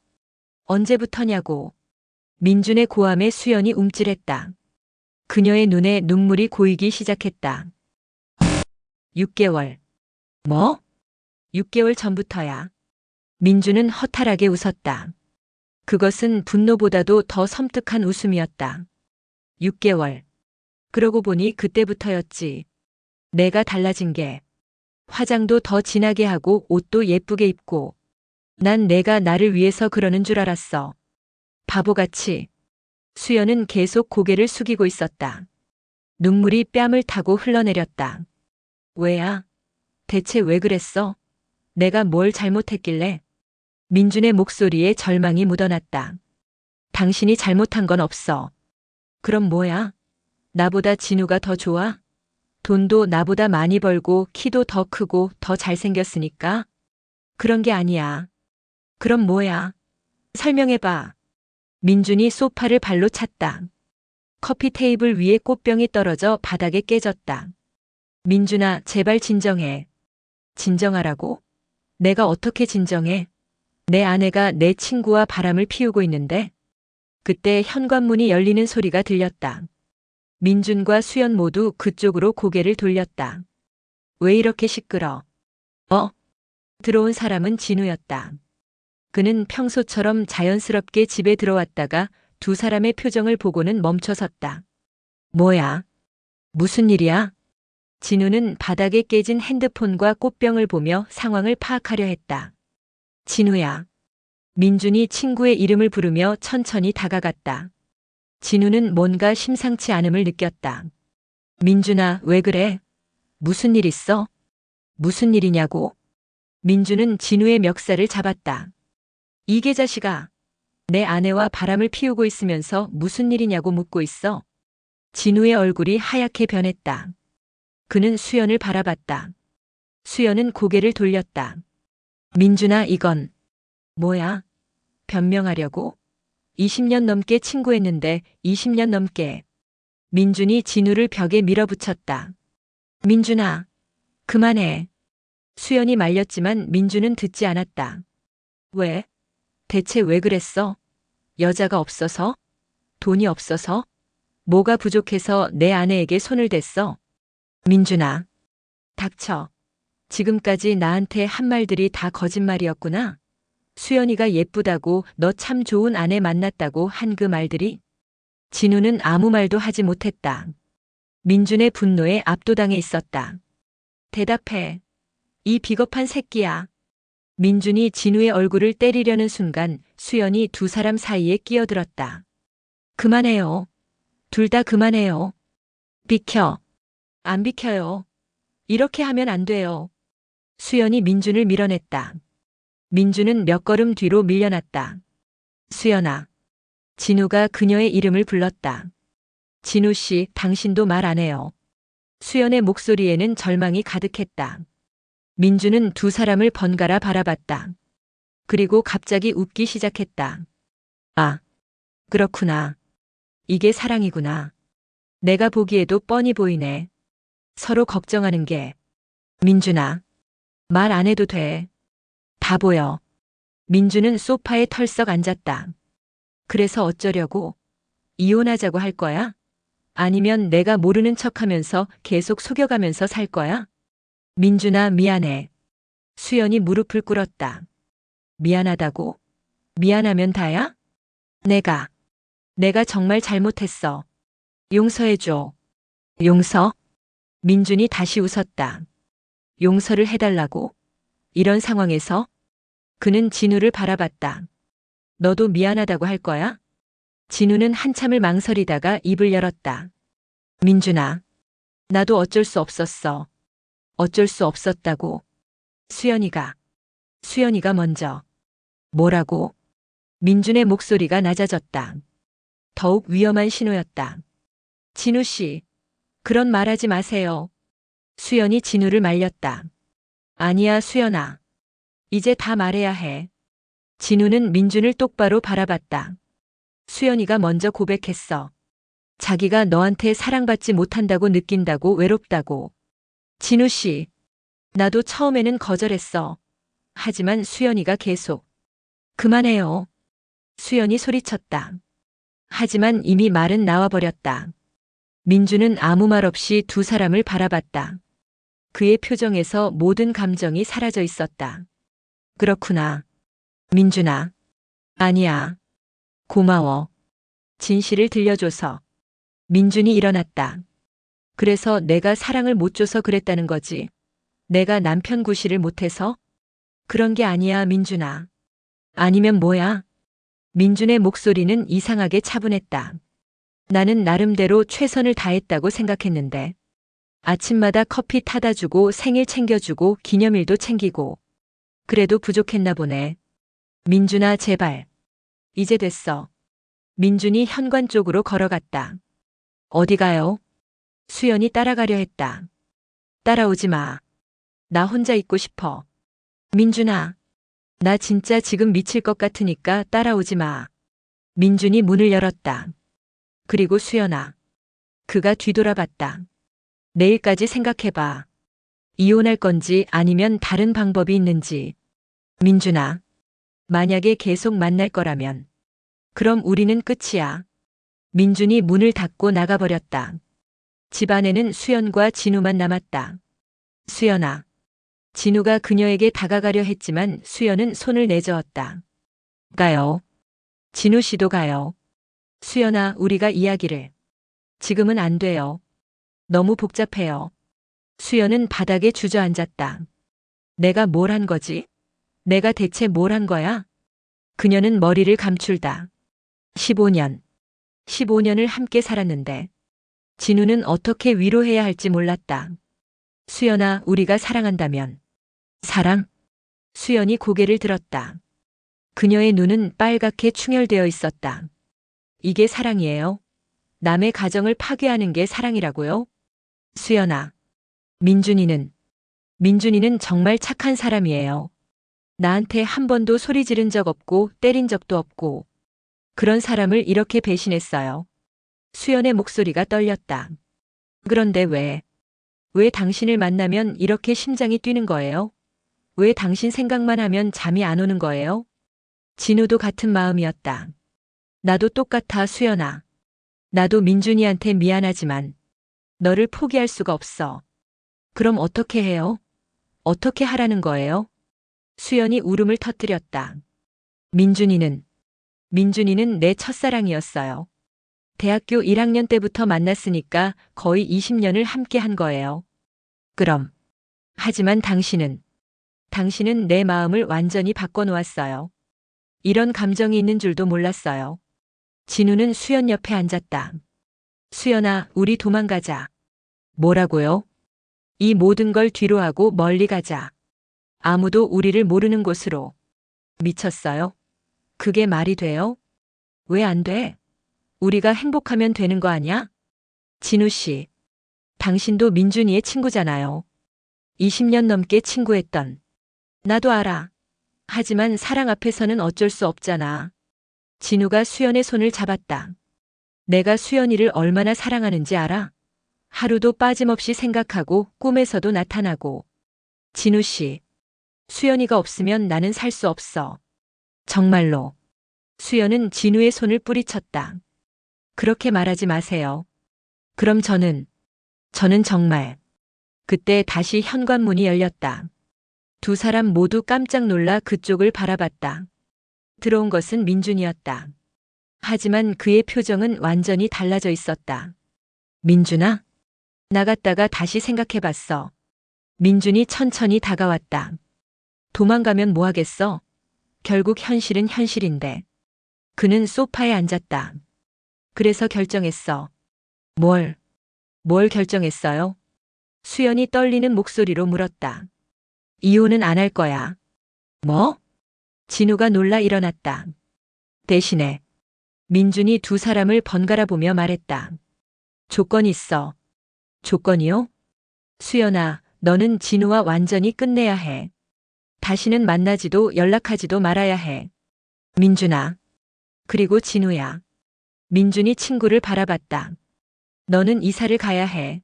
언제부터냐고. 민준의 고함에 수연이 움찔했다. 그녀의 눈에 눈물이 고이기 시작했다. 6개월. 뭐? 6개월 전부터야. 민준은 허탈하게 웃었다. 그것은 분노보다도 더 섬뜩한 웃음이었다. 6개월. 그러고 보니 그때부터였지. 내가 달라진 게. 화장도 더 진하게 하고 옷도 예쁘게 입고. 난 내가 나를 위해서 그러는 줄 알았어. 바보같이. 수연은 계속 고개를 숙이고 있었다. 눈물이 뺨을 타고 흘러내렸다. 왜야? 대체 왜 그랬어? 내가 뭘 잘못했길래? 민준의 목소리에 절망이 묻어났다. 당신이 잘못한 건 없어. 그럼 뭐야? 나보다 진우가 더 좋아? 돈도 나보다 많이 벌고 키도 더 크고 더 잘생겼으니까? 그런 게 아니야. 그럼 뭐야? 설명해봐. 민준이 소파를 발로 찼다. 커피 테이블 위에 꽃병이 떨어져 바닥에 깨졌다. 민준아, 제발 진정해. 진정하라고? 내가 어떻게 진정해? 내 아내가 내 친구와 바람을 피우고 있는데? 그때 현관문이 열리는 소리가 들렸다. 민준과 수연 모두 그쪽으로 고개를 돌렸다. 왜 이렇게 시끄러? 들어온 사람은 진우였다. 그는 평소처럼 자연스럽게 집에 들어왔다가 두 사람의 표정을 보고는 멈춰섰다. 뭐야? 무슨 일이야? 진우는 바닥에 깨진 핸드폰과 꽃병을 보며 상황을 파악하려 했다. 진우야. 민준이 친구의 이름을 부르며 천천히 다가갔다. 진우는 뭔가 심상치 않음을 느꼈다. 민준아, 왜 그래? 무슨 일 있어? 무슨 일이냐고? 민준은 진우의 멱살을 잡았다. 이 개자식아. 내 아내와 바람을 피우고 있으면서 무슨 일이냐고 묻고 있어. 진우의 얼굴이 하얗게 변했다. 그는 수연을 바라봤다. 수연은 고개를 돌렸다. 민준아, 이건 뭐야? 변명하려고? 20년 넘게 친구했는데 20년 넘게. 민준이 진우를 벽에 밀어붙였다. 민준아, 그만해. 수연이 말렸지만 민준은 듣지 않았다. 왜? 대체 왜 그랬어? 여자가 없어서? 돈이 없어서? 뭐가 부족해서 내 아내에게 손을 댔어? 민준아, 닥쳐. 지금까지 나한테 한 말들이 다 거짓말이었구나. 수연이가 예쁘다고 너 참 좋은 아내 만났다고 한 그 말들이? 진우는 아무 말도 하지 못했다. 민준의 분노에 압도당해 있었다. 대답해. 이 비겁한 새끼야. 민준이 진우의 얼굴을 때리려는 순간 수연이 두 사람 사이에 끼어들었다. 그만해요. 둘 다 그만해요. 비켜. 안 비켜요. 이렇게 하면 안 돼요. 수연이 민준을 밀어냈다. 민준은 몇 걸음 뒤로 밀려났다. 수연아. 진우가 그녀의 이름을 불렀다. 진우 씨, 당신도 말 안 해요. 수연의 목소리에는 절망이 가득했다. 민준은 두 사람을 번갈아 바라봤다. 그리고 갑자기 웃기 시작했다. 아, 그렇구나. 이게 사랑이구나. 내가 보기에도 뻔히 보이네. 서로 걱정하는 게. 민준아, 말 안 해도 돼. 다 보여. 민주는 소파에 털썩 앉았다. 그래서 어쩌려고? 이혼하자고 할 거야? 아니면 내가 모르는 척하면서 계속 속여가면서 살 거야? 민준아, 미안해. 수연이 무릎을 꿇었다. 미안하다고? 미안하면 다야? 내가 정말 잘못했어. 용서해줘. 용서? 민준이 다시 웃었다. 용서를 해달라고? 이런 상황에서? 그는 진우를 바라봤다. 너도 미안하다고 할 거야? 진우는 한참을 망설이다가 입을 열었다. 민준아, 나도 어쩔 수 없었어. 어쩔 수 없었다고. 수연이가 먼저. 뭐라고? 민준의 목소리가 낮아졌다. 더욱 위험한 신호였다. 진우 씨, 그런 말하지 마세요. 수연이 진우를 말렸다. 아니야, 수연아. 이제 다 말해야 해. 진우는 민준을 똑바로 바라봤다. 수연이가 먼저 고백했어. 자기가 너한테 사랑받지 못한다고 느낀다고, 외롭다고. 진우 씨, 나도 처음에는 거절했어. 하지만 수연이가 계속. 그만해요. 수연이 소리쳤다. 하지만 이미 말은 나와버렸다. 민주는 아무 말 없이 두 사람을 바라봤다. 그의 표정에서 모든 감정이 사라져 있었다. 그렇구나. 민준아. 아니야. 고마워. 진실을 들려줘서. 민준이 일어났다. 그래서 내가 사랑을 못 줘서 그랬다는 거지. 내가 남편 구실을 못해서? 그런 게 아니야, 민준아. 아니면 뭐야? 민준의 목소리는 이상하게 차분했다. 나는 나름대로 최선을 다했다고 생각했는데. 아침마다 커피 타다 주고 생일 챙겨주고 기념일도 챙기고. 그래도 부족했나 보네. 민준아, 제발. 이제 됐어. 민준이 현관 쪽으로 걸어갔다. 어디 가요? 수연이 따라가려 했다. 따라오지 마. 나 혼자 있고 싶어. 민준아. 나 진짜 지금 미칠 것 같으니까 따라오지 마. 민준이 문을 열었다. 그리고 수연아. 그가 뒤돌아봤다. 내일까지 생각해봐. 이혼할 건지 아니면 다른 방법이 있는지. 민준아. 만약에 계속 만날 거라면. 그럼 우리는 끝이야. 민준이 문을 닫고 나가버렸다. 집 안에는 수연과 진우만 남았다. 수연아. 진우가 그녀에게 다가가려 했지만 수연은 손을 내저었다. 가요. 진우 씨도 가요. 수연아, 우리가 이야기를. 지금은 안 돼요. 너무 복잡해요. 수연은 바닥에 주저앉았다. 내가 뭘 한 거지? 내가 대체 뭘 한 거야? 그녀는 머리를 감출다. 15년. 15년을 함께 살았는데. 진우는 어떻게 위로해야 할지 몰랐다. 수연아, 우리가 사랑한다면. 사랑? 수연이 고개를 들었다. 그녀의 눈은 빨갛게 충혈되어 있었다. 이게 사랑이에요? 남의 가정을 파괴하는 게 사랑이라고요? 수연아. 민준이는 정말 착한 사람이에요. 나한테 한 번도 소리 지른 적 없고 때린 적도 없고. 그런 사람을 이렇게 배신했어요. 수연의 목소리가 떨렸다. 그런데 왜 당신을 만나면 이렇게 심장이 뛰는 거예요? 왜 당신 생각만 하면 잠이 안 오는 거예요? 진우도 같은 마음이었다. 나도 똑같아, 수연아. 나도 민준이한테 미안하지만 너를 포기할 수가 없어. 그럼 어떻게 해요? 어떻게 하라는 거예요? 수연이 울음을 터뜨렸다. 민준이는 내 첫사랑이었어요. 대학교 1학년 때부터 만났으니까 거의 20년을 함께 한 거예요. 그럼. 하지만 당신은 내 마음을 완전히 바꿔놓았어요. 이런 감정이 있는 줄도 몰랐어요. 진우는 수연 옆에 앉았다. 수연아, 우리 도망가자. 뭐라고요? 이 모든 걸 뒤로하고 멀리 가자. 아무도 우리를 모르는 곳으로. 미쳤어요? 그게 말이 돼요? 왜 안 돼? 우리가 행복하면 되는 거 아냐? 진우 씨. 당신도 민준이의 친구잖아요. 20년 넘게 친구했던. 나도 알아. 하지만 사랑 앞에서는 어쩔 수 없잖아. 진우가 수연의 손을 잡았다. 내가 수연이를 얼마나 사랑하는지 알아? 하루도 빠짐없이 생각하고 꿈에서도 나타나고. 진우 씨, 수연이가 없으면 나는 살 수 없어. 정말로. 수연은 진우의 손을 뿌리쳤다. 그렇게 말하지 마세요. 그럼 저는 정말. 그때 다시 현관문이 열렸다. 두 사람 모두 깜짝 놀라 그쪽을 바라봤다. 들어온 것은 민준이었다. 하지만 그의 표정은 완전히 달라져 있었다. 민준아? 나갔다가 다시 생각해봤어. 민준이 천천히 다가왔다. 도망가면 뭐하겠어? 결국 현실은 현실인데. 그는 소파에 앉았다. 그래서 결정했어. 뭘 결정했어요? 수연이 떨리는 목소리로 물었다. 이혼은 안 할 거야. 뭐? 진우가 놀라 일어났다. 대신에 민준이 두 사람을 번갈아 보며 말했다. 조건이 있어. 조건이요? 수연아, 너는 진우와 완전히 끝내야 해. 다시는 만나지도 연락하지도 말아야 해. 민준아. 그리고 진우야. 민준이 친구를 바라봤다. 너는 이사를 가야 해.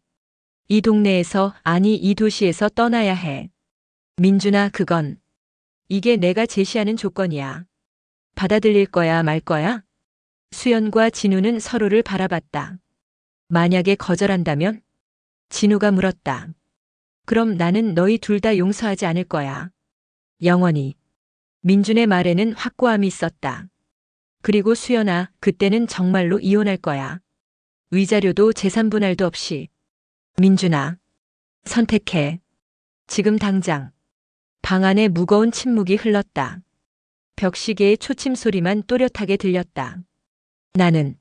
이 동네에서, 아니 이 도시에서 떠나야 해. 민준아, 이게 내가 제시하는 조건이야. 받아들일 거야, 말 거야? 수연과 진우는 서로를 바라봤다. 만약에 거절한다면? 진우가 물었다. 그럼 나는 너희 둘 다 용서하지 않을 거야. 영원히. 민준의 말에는 확고함이 있었다. 그리고 수연아, 그때는 정말로 이혼할 거야. 위자료도 재산 분할도 없이. 민준아, 선택해. 지금 당장. 방 안에 무거운 침묵이 흘렀다. 벽시계의 초침 소리만 또렷하게 들렸다. 나는.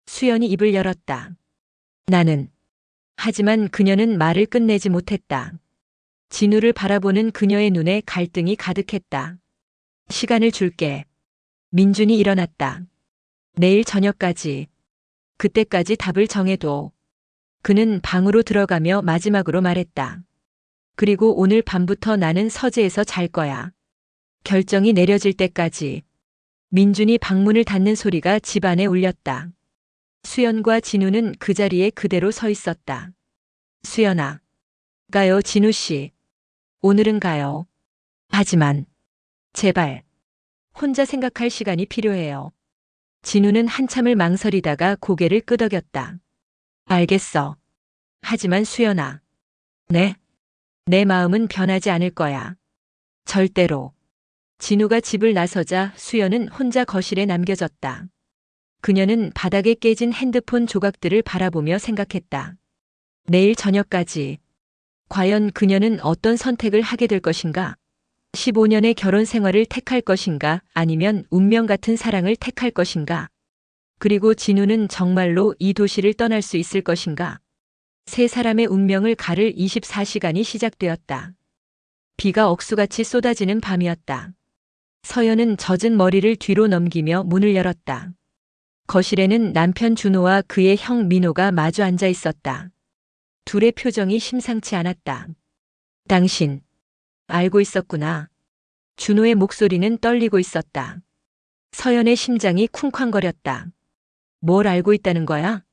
수연이 입을 열었다. 나는. 하지만 그녀는 말을 끝내지 못했다. 진우를 바라보는 그녀의 눈에 갈등이 가득했다. 시간을 줄게. 민준이 일어났다. 내일 저녁까지. 그때까지 답을 정해둬. 그는 방으로 들어가며 마지막으로 말했다. 그리고 오늘 밤부터 나는 서재에서 잘 거야. 결정이 내려질 때까지. 민준이 방문을 닫는 소리가 집안에 울렸다. 수연과 진우는 그 자리에 그대로 서 있었다. 수연아. 가요, 진우 씨. 오늘은 가요. 하지만. 제발. 혼자 생각할 시간이 필요해요. 진우는 한참을 망설이다가 고개를 끄덕였다. 알겠어. 하지만 수연아. 네? 내 마음은 변하지 않을 거야. 절대로. 진우가 집을 나서자 수연은 혼자 거실에 남겨졌다. 그녀는 바닥에 깨진 핸드폰 조각들을 바라보며 생각했다. 내일 저녁까지. 과연 그녀는 어떤 선택을 하게 될 것인가? 15년의 결혼 생활을 택할 것인가? 아니면 운명 같은 사랑을 택할 것인가? 그리고 진우는 정말로 이 도시를 떠날 수 있을 것인가? 세 사람의 운명을 가를 24시간이 시작되었다. 비가 억수같이 쏟아지는 밤이었다. 서연은 젖은 머리를 뒤로 넘기며 문을 열었다. 거실에는 남편 준호와 그의 형 민호가 마주 앉아 있었다. 둘의 표정이 심상치 않았다. 당신, 알고 있었구나. 준호의 목소리는 떨리고 있었다. 서연의 심장이 쿵쾅거렸다. 뭘 알고 있다는 거야?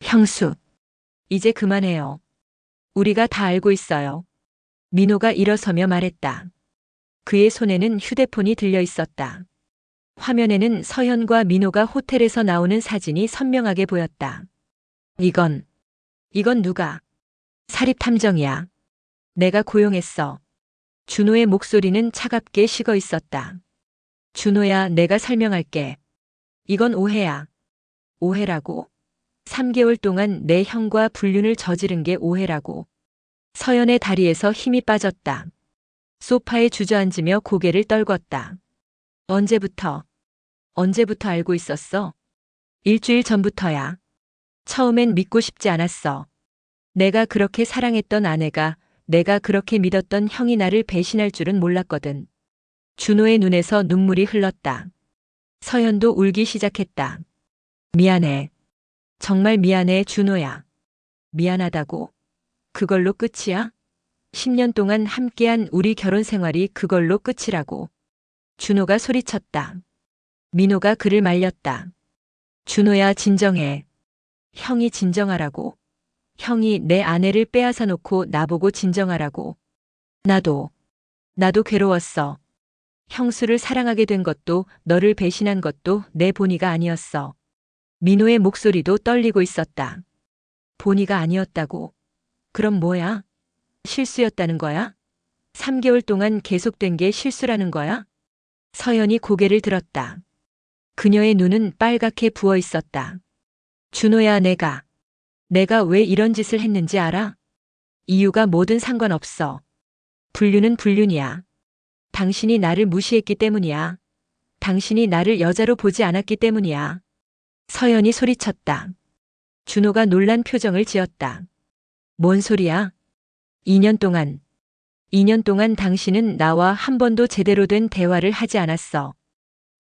형수, 이제 그만해요. 우리가 다 알고 있어요. 민호가 일어서며 말했다. 그의 손에는 휴대폰이 들려 있었다. 화면에는 서연과 민호가 호텔에서 나오는 사진이 선명하게 보였다. 이건 누가? 사립탐정이야. 내가 고용했어. 준호의 목소리는 차갑게 식어 있었다. 준호야, 내가 설명할게. 이건 오해야. 오해라고? 3개월 동안 내 형과 불륜을 저지른 게 오해라고. 서연의 다리에서 힘이 빠졌다. 소파에 주저앉으며 고개를 떨궜다. 언제부터 알고 있었어? 일주일 전부터야. 처음엔 믿고 싶지 않았어. 내가 그렇게 사랑했던 아내가, 내가 그렇게 믿었던 형이 나를 배신할 줄은 몰랐거든. 준호의 눈에서 눈물이 흘렀다. 서연도 울기 시작했다. 미안해. 정말 미안해, 준호야. 미안하다고? 그걸로 끝이야? 10년 동안 함께한 우리 결혼 생활이 그걸로 끝이라고. 준호가 소리쳤다. 민호가 그를 말렸다. 준호야, 진정해. 형이 진정하라고. 형이 내 아내를 빼앗아 놓고 나보고 진정하라고. 나도 괴로웠어. 형수를 사랑하게 된 것도 너를 배신한 것도 내 본의가 아니었어. 민호의 목소리도 떨리고 있었다. 본의가 아니었다고. 그럼 뭐야? 실수였다는 거야? 3개월 동안 계속된 게 실수라는 거야? 서연이 고개를 들었다. 그녀의 눈은 빨갛게 부어 있었다. 준호야, 내가 왜 이런 짓을 했는지 알아? 이유가 뭐든 상관없어. 불륜은 불륜이야. 당신이 나를 무시했기 때문이야. 당신이 나를 여자로 보지 않았기 때문이야. 서연이 소리쳤다. 준호가 놀란 표정을 지었다. 뭔 소리야? 2년 동안 당신은 나와 한 번도 제대로 된 대화를 하지 않았어.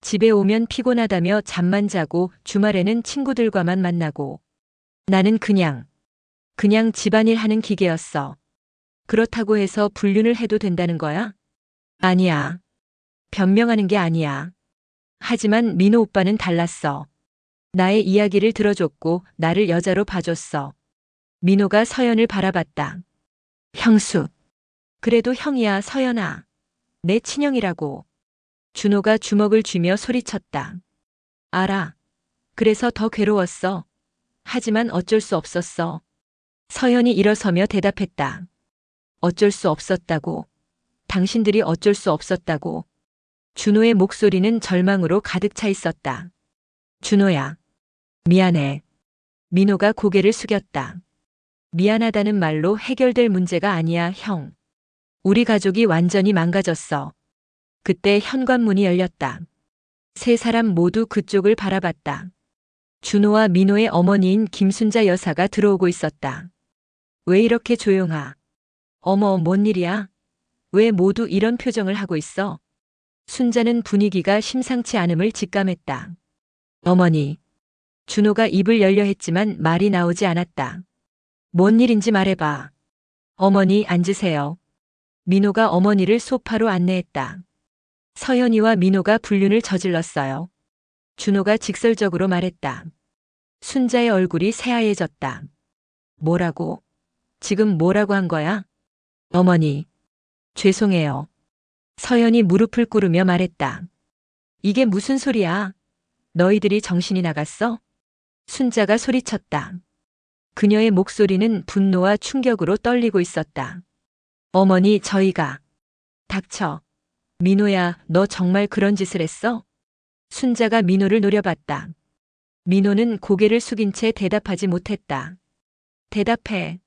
집에 오면 피곤하다며 잠만 자고 주말에는 친구들과만 만나고. 나는 그냥 집안일 하는 기계였어. 그렇다고 해서 불륜을 해도 된다는 거야? 아니야. 변명하는 게 아니야. 하지만 민호 오빠는 달랐어. 나의 이야기를 들어줬고 나를 여자로 봐줬어. 민호가 서연을 바라봤다. 형수. 그래도 형이야, 서연아. 내 친형이라고. 준호가 주먹을 쥐며 소리쳤다. 알아. 그래서 더 괴로웠어. 하지만 어쩔 수 없었어. 서연이 일어서며 대답했다. 어쩔 수 없었다고. 당신들이 어쩔 수 없었다고. 준호의 목소리는 절망으로 가득 차 있었다. 준호야. 미안해. 민호가 고개를 숙였다. 미안하다는 말로 해결될 문제가 아니야, 형. 우리 가족이 완전히 망가졌어. 그때 현관문이 열렸다. 세 사람 모두 그쪽을 바라봤다. 준호와 민호의 어머니인 김순자 여사가 들어오고 있었다. 왜 이렇게 조용하? 어머, 뭔 일이야? 왜 모두 이런 표정을 하고 있어? 순자는 분위기가 심상치 않음을 직감했다. 어머니. 준호가 입을 열려 했지만 말이 나오지 않았다. 뭔 일인지 말해봐. 어머니, 앉으세요. 민호가 어머니를 소파로 안내했다. 서연이와 민호가 불륜을 저질렀어요. 준호가 직설적으로 말했다. 순자의 얼굴이 새하얘졌다. 뭐라고? 지금 뭐라고 한 거야? 어머니. 죄송해요. 서연이 무릎을 꿇으며 말했다. 이게 무슨 소리야? 너희들이 정신이 나갔어? 순자가 소리쳤다. 그녀의 목소리는 분노와 충격으로 떨리고 있었다. 어머니, 저희가. 닥쳐. 민호야, 너 정말 그런 짓을 했어? 순자가 민호를 노려봤다. 민호는 고개를 숙인 채 대답하지 못했다. 대답해.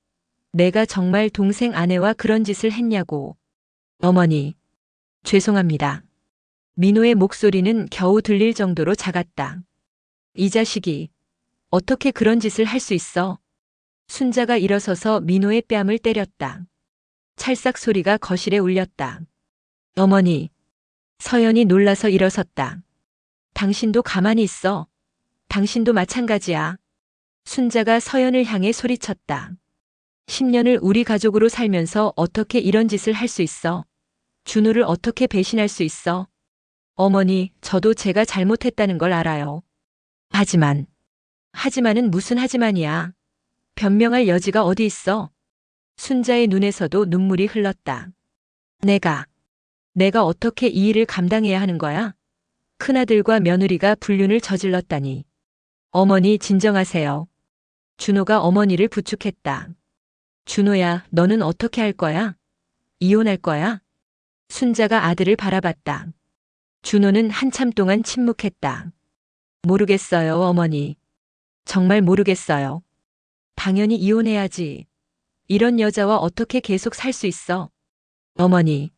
내가 정말 동생 아내와 그런 짓을 했냐고. 어머니. 죄송합니다. 민호의 목소리는 겨우 들릴 정도로 작았다. 이 자식이 어떻게 그런 짓을 할 수 있어? 순자가 일어서서 민호의 뺨을 때렸다. 찰싹 소리가 거실에 울렸다. 어머니. 서연이 놀라서 일어섰다. 당신도 가만히 있어. 당신도 마찬가지야. 순자가 서연을 향해 소리쳤다. 10년을 우리 가족으로 살면서 어떻게 이런 짓을 할 수 있어? 준호를 어떻게 배신할 수 있어? 어머니, 저도 제가 잘못했다는 걸 알아요. 하지만은 무슨 하지만이야. 변명할 여지가 어디 있어? 순자의 눈에서도 눈물이 흘렀다. 내가 어떻게 이 일을 감당해야 하는 거야? 큰아들과 며느리가 불륜을 저질렀다니. 어머니, 진정하세요. 준호가 어머니를 부축했다. 준호야, 너는 어떻게 할 거야? 이혼할 거야? 순자가 아들을 바라봤다. 준호는 한참 동안 침묵했다. 모르겠어요, 어머니. 정말 모르겠어요. 당연히 이혼해야지. 이런 여자와 어떻게 계속 살 수 있어? 어머니.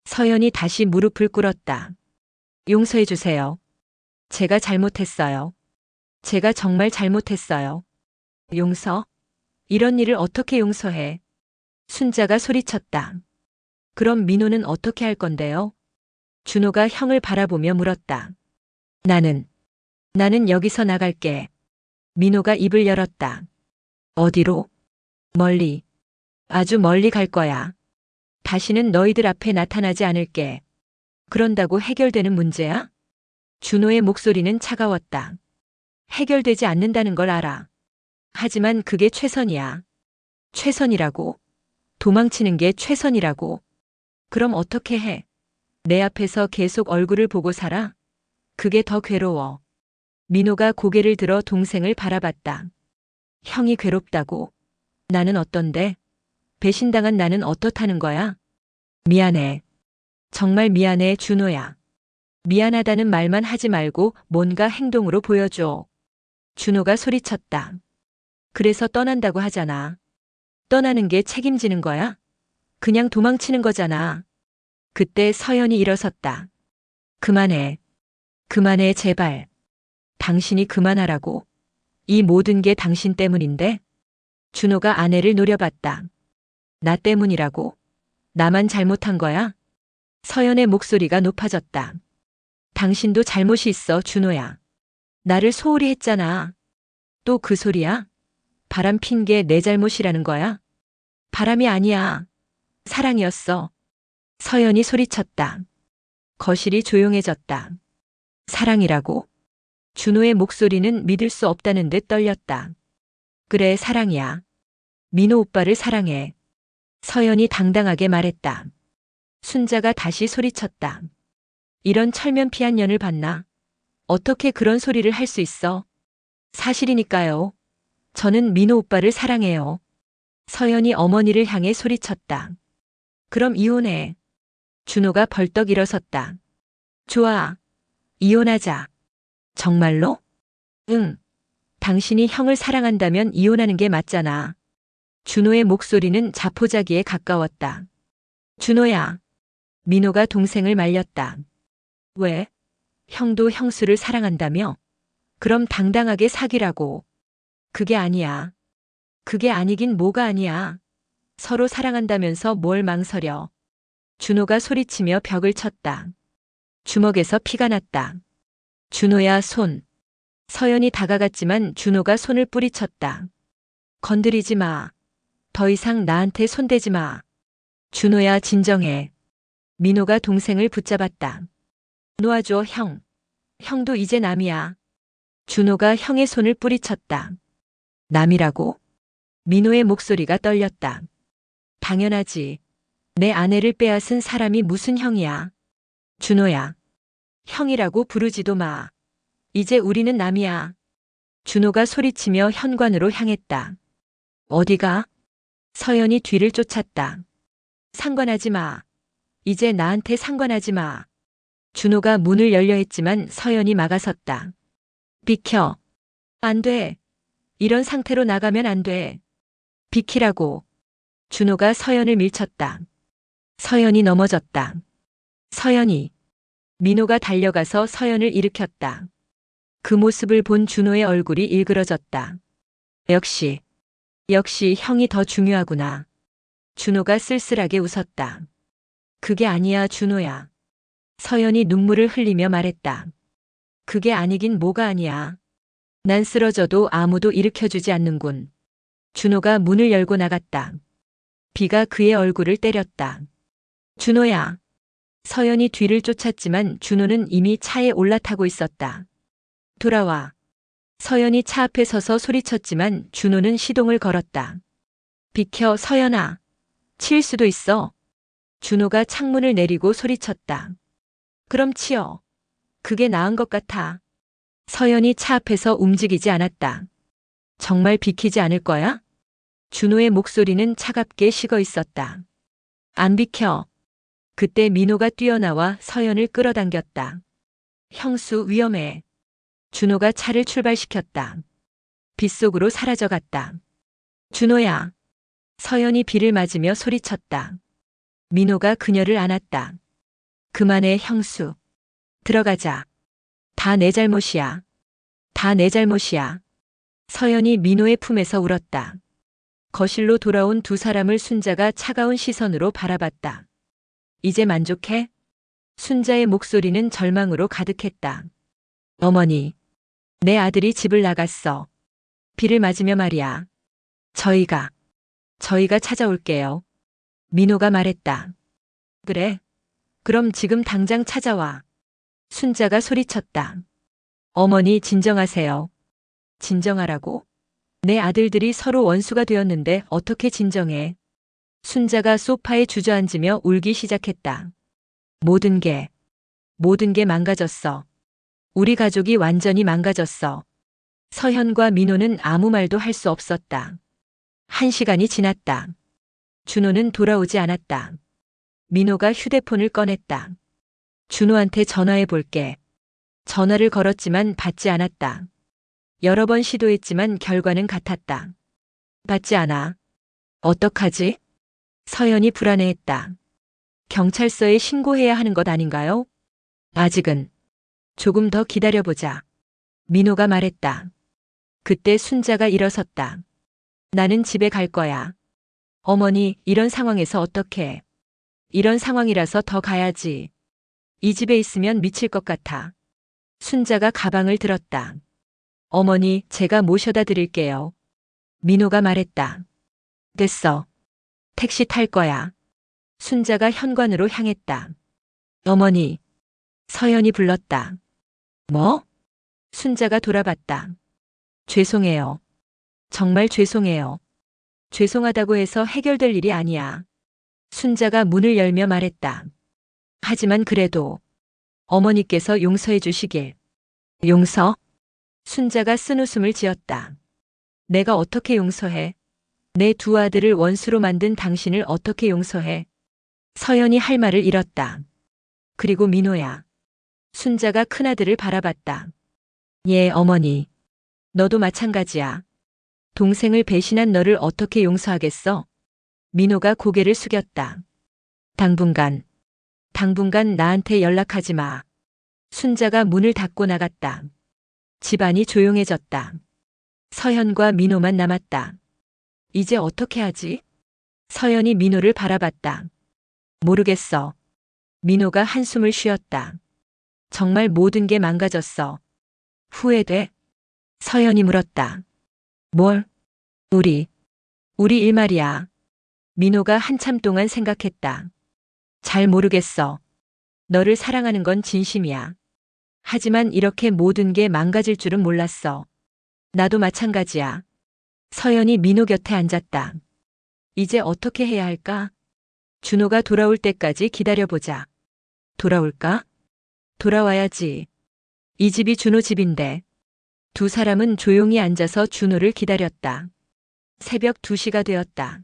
서연이 다시 무릎을 꿇었다. 용서해 주세요. 제가 잘못했어요. 제가 정말 잘못했어요. 용서? 이런 일을 어떻게 용서해? 순자가 소리쳤다. 그럼 민호는 어떻게 할 건데요? 준호가 형을 바라보며 물었다. 나는 여기서 나갈게. 민호가 입을 열었다. 어디로? 멀리. 아주 멀리 갈 거야. 다시는 너희들 앞에 나타나지 않을게. 그런다고 해결되는 문제야? 준호의 목소리는 차가웠다. 해결되지 않는다는 걸 알아. 하지만 그게 최선이야. 최선이라고. 도망치는 게 최선이라고. 그럼 어떻게 해? 내 앞에서 계속 얼굴을 보고 살아? 그게 더 괴로워. 민호가 고개를 들어 동생을 바라봤다. 형이 괴롭다고. 나는 어떤데? 배신당한 나는 어떻다는 거야? 미안해. 정말 미안해, 준호야. 미안하다는 말만 하지 말고 뭔가 행동으로 보여줘. 준호가 소리쳤다. 그래서 떠난다고 하잖아. 떠나는 게 책임지는 거야? 그냥 도망치는 거잖아. 그때 서연이 일어섰다. 그만해. 그만해, 제발. 당신이 그만하라고. 이 모든 게 당신 때문인데? 준호가 아내를 노려봤다. 나 때문이라고. 나만 잘못한 거야? 서연의 목소리가 높아졌다. 당신도 잘못이 있어, 준호야. 나를 소홀히 했잖아. 또 그 소리야? 바람 핀 게 내 잘못이라는 거야? 바람이 아니야. 사랑이었어. 서연이 소리쳤다. 거실이 조용해졌다. 사랑이라고? 준호의 목소리는 믿을 수 없다는 듯 떨렸다. 그래, 사랑이야. 민호 오빠를 사랑해. 서연이 당당하게 말했다. 순자가 다시 소리쳤다. 이런 철면피한 년을 봤나? 어떻게 그런 소리를 할 수 있어? 사실이니까요. 저는 민호 오빠를 사랑해요. 서연이 어머니를 향해 소리쳤다. 그럼 이혼해. 준호가 벌떡 일어섰다. 좋아. 이혼하자. 정말로? 응. 당신이 형을 사랑한다면 이혼하는 게 맞잖아. 준호의 목소리는 자포자기에 가까웠다. 준호야. 민호가 동생을 말렸다. 왜? 형도 형수를 사랑한다며? 그럼 당당하게 사귀라고. 그게 아니야. 그게 아니긴 뭐가 아니야. 서로 사랑한다면서 뭘 망설여. 준호가 소리치며 벽을 쳤다. 주먹에서 피가 났다. 준호야, 손. 서연이 다가갔지만 준호가 손을 뿌리쳤다. 건드리지 마. 더 이상 나한테 손대지 마. 준호야, 진정해. 민호가 동생을 붙잡았다. 놓아줘, 형. 형도 이제 남이야. 준호가 형의 손을 뿌리쳤다. 남이라고? 민호의 목소리가 떨렸다. 당연하지. 내 아내를 빼앗은 사람이 무슨 형이야. 준호야. 형이라고 부르지도 마. 이제 우리는 남이야. 준호가 소리치며 현관으로 향했다. 어디가? 서연이 뒤를 쫓았다. 상관하지 마. 이제 나한테 상관하지 마. 준호가 문을 열려 했지만 서연이 막아섰다. 비켜. 안 돼. 이런 상태로 나가면 안 돼. 비키라고. 준호가 서연을 밀쳤다. 서연이 넘어졌다. 서연이. 민호가 달려가서 서연을 일으켰다. 그 모습을 본 준호의 얼굴이 일그러졌다. 역시 형이 더 중요하구나. 준호가 쓸쓸하게 웃었다. 그게 아니야, 준호야. 서연이 눈물을 흘리며 말했다. 그게 아니긴 뭐가 아니야. 난 쓰러져도 아무도 일으켜주지 않는군. 준호가 문을 열고 나갔다. 비가 그의 얼굴을 때렸다. 준호야. 서연이 뒤를 쫓았지만 준호는 이미 차에 올라타고 있었다. 돌아와. 서연이 차 앞에 서서 소리쳤지만 준호는 시동을 걸었다. 비켜, 서연아. 칠 수도 있어. 준호가 창문을 내리고 소리쳤다. 그럼 치어. 그게 나은 것 같아. 서연이 차 앞에서 움직이지 않았다. 정말 비키지 않을 거야? 준호의 목소리는 차갑게 식어 있었다. 안 비켜. 그때 민호가 뛰어나와 서연을 끌어당겼다. 형수, 위험해. 준호가 차를 출발시켰다. 빗속으로 사라져갔다. 준호야. 서연이 비를 맞으며 소리쳤다. 민호가 그녀를 안았다. 그만해, 형수. 들어가자. 다 내 잘못이야. 다 내 잘못이야. 서연이 민호의 품에서 울었다. 거실로 돌아온 두 사람을 순자가 차가운 시선으로 바라봤다. 이제 만족해? 순자의 목소리는 절망으로 가득했다. 어머니, 내 아들이 집을 나갔어. 비를 맞으며 말이야. 저희가 찾아올게요. 민호가 말했다. 그래. 그럼 지금 당장 찾아와. 순자가 소리쳤다. 어머니, 진정하세요. 진정하라고? 내 아들들이 서로 원수가 되었는데 어떻게 진정해? 순자가 소파에 주저앉으며 울기 시작했다. 모든 게 망가졌어. 우리 가족이 완전히 망가졌어. 서현과 민호는 아무 말도 할 수 없었다. 1시간이 지났다. 준호는 돌아오지 않았다. 민호가 휴대폰을 꺼냈다. 준호한테 전화해 볼게. 전화를 걸었지만 받지 않았다. 여러 번 시도했지만 결과는 같았다. 받지 않아. 어떡하지? 서연이 불안해했다. 경찰서에 신고해야 하는 것 아닌가요? 아직은. 조금 더 기다려보자. 민호가 말했다. 그때 순자가 일어섰다. 나는 집에 갈 거야. 어머니, 이런 상황에서 어떡해. 이런 상황이라서 더 가야지. 이 집에 있으면 미칠 것 같아. 순자가 가방을 들었다. 어머니, 제가 모셔다 드릴게요. 민호가 말했다. 됐어. 택시 탈 거야. 순자가 현관으로 향했다. 어머니. 서연이 불렀다. 뭐? 순자가 돌아봤다. 죄송해요. 정말 죄송해요. 죄송하다고 해서 해결될 일이 아니야. 순자가 문을 열며 말했다. 하지만 그래도 어머니께서 용서해 주시길. 용서? 순자가 쓴웃음을 지었다. 내가 어떻게 용서해? 내 두 아들을 원수로 만든 당신을 어떻게 용서해? 서연이 할 말을 잃었다. 그리고 민호야. 순자가 큰아들을 바라봤다. 예, 어머니. 너도 마찬가지야. 동생을 배신한 너를 어떻게 용서하겠어? 민호가 고개를 숙였다. 당분간 나한테 연락하지 마. 순자가 문을 닫고 나갔다. 집안이 조용해졌다. 서현과 민호만 남았다. 이제 어떻게 하지? 서연이 민호를 바라봤다. 모르겠어. 민호가 한숨을 쉬었다. 정말 모든 게 망가졌어. 후회돼? 서연이 물었다. 뭘? 우리 일 말이야. 민호가 한참 동안 생각했다. 잘 모르겠어. 너를 사랑하는 건 진심이야. 하지만 이렇게 모든 게 망가질 줄은 몰랐어. 나도 마찬가지야. 서연이 민호 곁에 앉았다. 이제 어떻게 해야 할까? 준호가 돌아올 때까지 기다려보자. 돌아올까? 돌아와야지. 이 집이 준호 집인데. 두 사람은 조용히 앉아서 준호를 기다렸다. 새벽 2시가 되었다.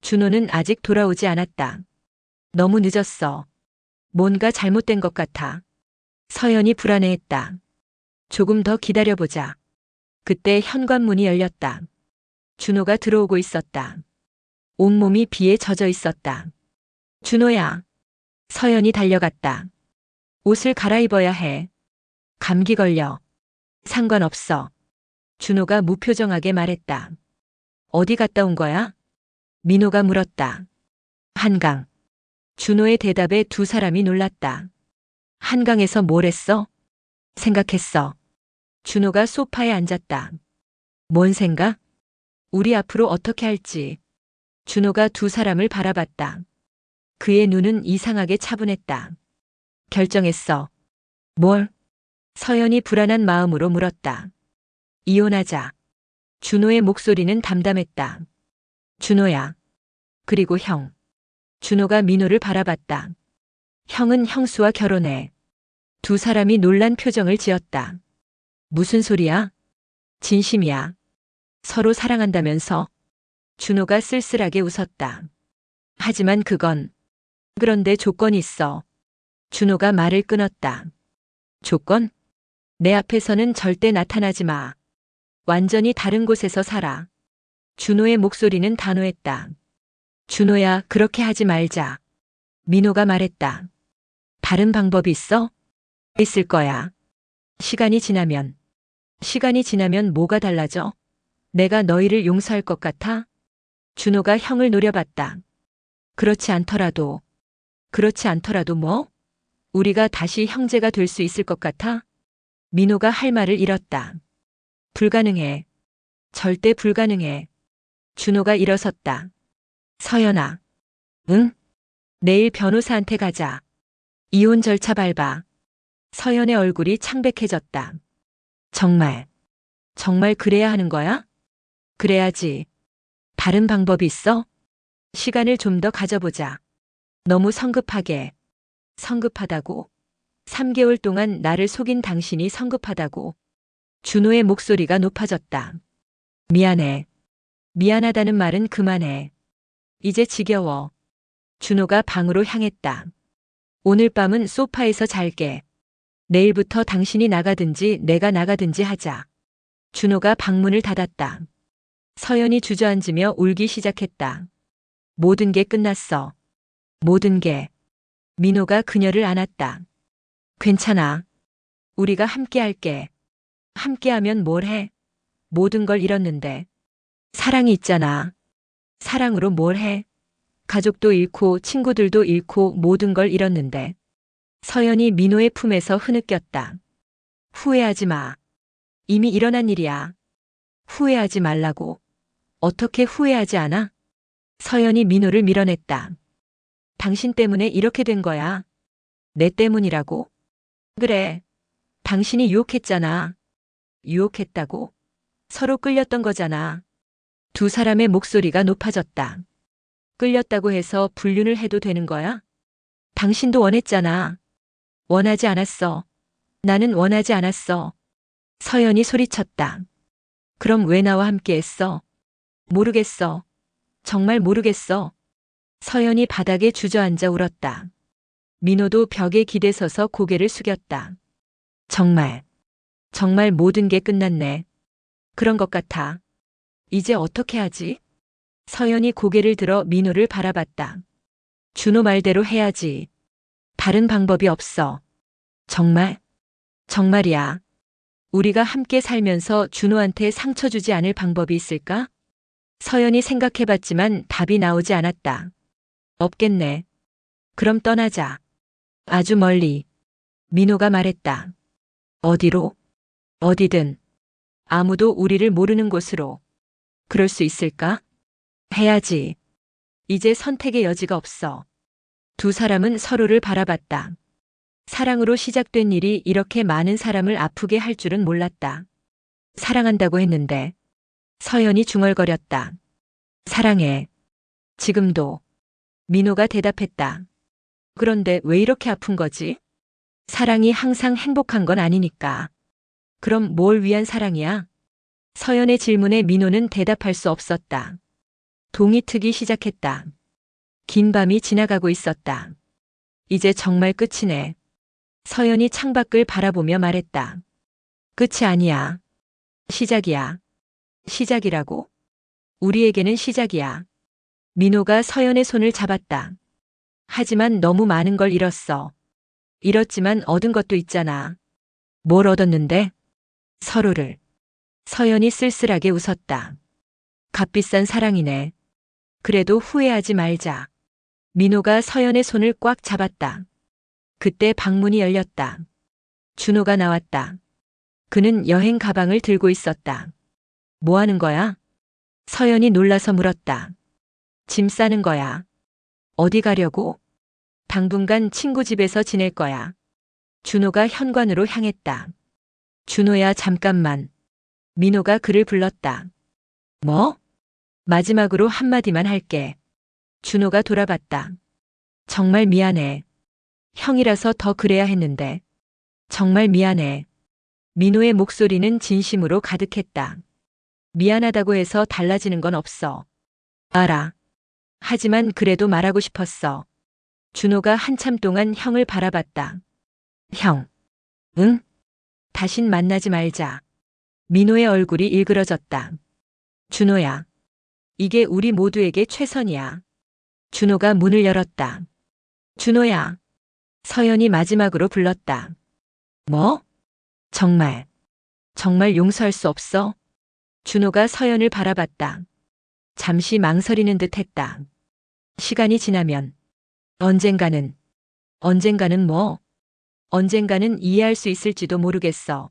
준호는 아직 돌아오지 않았다. 너무 늦었어. 뭔가 잘못된 것 같아. 서연이 불안해했다. 조금 더 기다려보자. 그때 현관문이 열렸다. 준호가 들어오고 있었다. 온몸이 비에 젖어 있었다. 준호야. 서연이 달려갔다. 옷을 갈아입어야 해. 감기 걸려. 상관없어. 준호가 무표정하게 말했다. 어디 갔다 온 거야? 민호가 물었다. 한강. 준호의 대답에 두 사람이 놀랐다. 한강에서 뭘 했어? 생각했어. 준호가 소파에 앉았다. 뭔 생각? 우리 앞으로 어떻게 할지. 준호가 두 사람을 바라봤다. 그의 눈은 이상하게 차분했다. 결정했어. 뭘? 서연이 불안한 마음으로 물었다. 이혼하자. 준호의 목소리는 담담했다. 준호야. 그리고 형. 준호가 민호를 바라봤다. 형은 형수와 결혼해. 두 사람이 놀란 표정을 지었다. 무슨 소리야? 진심이야. 서로 사랑한다면서? 준호가 쓸쓸하게 웃었다. 하지만 그런데 조건이 있어. 준호가 말을 끊었다. 조건? 내 앞에서는 절대 나타나지 마. 완전히 다른 곳에서 살아. 준호의 목소리는 단호했다. 준호야, 그렇게 하지 말자. 민호가 말했다. 다른 방법이 있어? 있을 거야. 시간이 지나면 뭐가 달라져? 내가 너희를 용서할 것 같아? 준호가 형을 노려봤다. 그렇지 않더라도 뭐? 우리가 다시 형제가 될 수 있을 것 같아? 민호가 할 말을 잃었다. 불가능해. 절대 불가능해. 준호가 일어섰다. 서연아. 응? 내일 변호사한테 가자. 이혼 절차 밟아. 서연의 얼굴이 창백해졌다. 정말 그래야 하는 거야? 그래야지. 다른 방법이 있어? 시간을 좀 더 가져보자. 너무 성급하게. 성급하다고? 3개월 동안 나를 속인 당신이 성급하다고. 준호의 목소리가 높아졌다. 미안해. 미안하다는 말은 그만해. 이제 지겨워. 준호가 방으로 향했다. 오늘 밤은 소파에서 잘게. 내일부터 당신이 나가든지 내가 나가든지 하자. 준호가 방문을 닫았다. 서연이 주저앉으며 울기 시작했다. 모든 게 끝났어. 모든 게. 민호가 그녀를 안았다. 괜찮아. 우리가 함께 할게. 함께하면 뭘 해? 모든 걸 잃었는데. 사랑이 있잖아. 사랑으로 뭘 해? 가족도 잃고 친구들도 잃고 모든 걸 잃었는데. 서연이 민호의 품에서 흐느꼈다. 후회하지 마. 이미 일어난 일이야. 후회하지 말라고. 어떻게 후회하지 않아? 서연이 민호를 밀어냈다. 당신 때문에 이렇게 된 거야. 내 때문이라고? 그래. 당신이 유혹했잖아. 유혹했다고? 서로 끌렸던 거잖아. 두 사람의 목소리가 높아졌다. 끌렸다고 해서 불륜을 해도 되는 거야? 당신도 원했잖아. 원하지 않았어. 나는 원하지 않았어. 서연이 소리쳤다. 그럼 왜 나와 함께 했어? 모르겠어. 정말 모르겠어. 서연이 바닥에 주저앉아 울었다. 민호도 벽에 기대서서 고개를 숙였다. 정말 모든 게 끝났네. 그런 것 같아. 이제 어떻게 하지? 서연이 고개를 들어 민호를 바라봤다. 준호 말대로 해야지. 다른 방법이 없어. 정말? 정말이야. 우리가 함께 살면서 준호한테 상처 주지 않을 방법이 있을까? 서연이 생각해봤지만 답이 나오지 않았다. 없겠네. 그럼 떠나자. 아주 멀리. 민호가 말했다. 어디로? 어디든. 아무도 우리를 모르는 곳으로. 그럴 수 있을까? 해야지. 이제 선택의 여지가 없어. 두 사람은 서로를 바라봤다. 사랑으로 시작된 일이 이렇게 많은 사람을 아프게 할 줄은 몰랐다. 사랑한다고 했는데. 서연이 중얼거렸다. 사랑해. 지금도. 민호가 대답했다. 그런데 왜 이렇게 아픈 거지? 사랑이 항상 행복한 건 아니니까. 그럼 뭘 위한 사랑이야? 서연의 질문에 민호는 대답할 수 없었다. 동이 트기 시작했다. 긴 밤이 지나가고 있었다. 이제 정말 끝이네. 서연이 창밖을 바라보며 말했다. 끝이 아니야. 시작이야. 시작이라고? 우리에게는 시작이야. 민호가 서연의 손을 잡았다. 하지만 너무 많은 걸 잃었어. 잃었지만 얻은 것도 있잖아. 뭘 얻었는데? 서로를. 서연이 쓸쓸하게 웃었다. 값비싼 사랑이네. 그래도 후회하지 말자. 민호가 서연의 손을 꽉 잡았다. 그때 방문이 열렸다. 준호가 나왔다. 그는 여행 가방을 들고 있었다. 뭐 하는 거야? 서연이 놀라서 물었다. 짐 싸는 거야. 어디 가려고? 당분간 친구 집에서 지낼 거야. 준호가 현관으로 향했다. 준호야, 잠깐만. 민호가 그를 불렀다. 뭐? 마지막으로 한마디만 할게. 준호가 돌아봤다. 정말 미안해. 형이라서 더 그래야 했는데. 정말 미안해. 민호의 목소리는 진심으로 가득했다. 미안하다고 해서 달라지는 건 없어. 알아. 하지만 그래도 말하고 싶었어. 준호가 한참 동안 형을 바라봤다. 형. 응? 다신 만나지 말자. 민호의 얼굴이 일그러졌다. 준호야. 이게 우리 모두에게 최선이야. 준호가 문을 열었다. 준호야. 서연이 마지막으로 불렀다. 뭐? 정말 용서할 수 없어? 준호가 서연을 바라봤다. 잠시 망설이는 듯 했다. 시간이 지나면 언젠가는 뭐? 언젠가는 이해할 수 있을지도 모르겠어.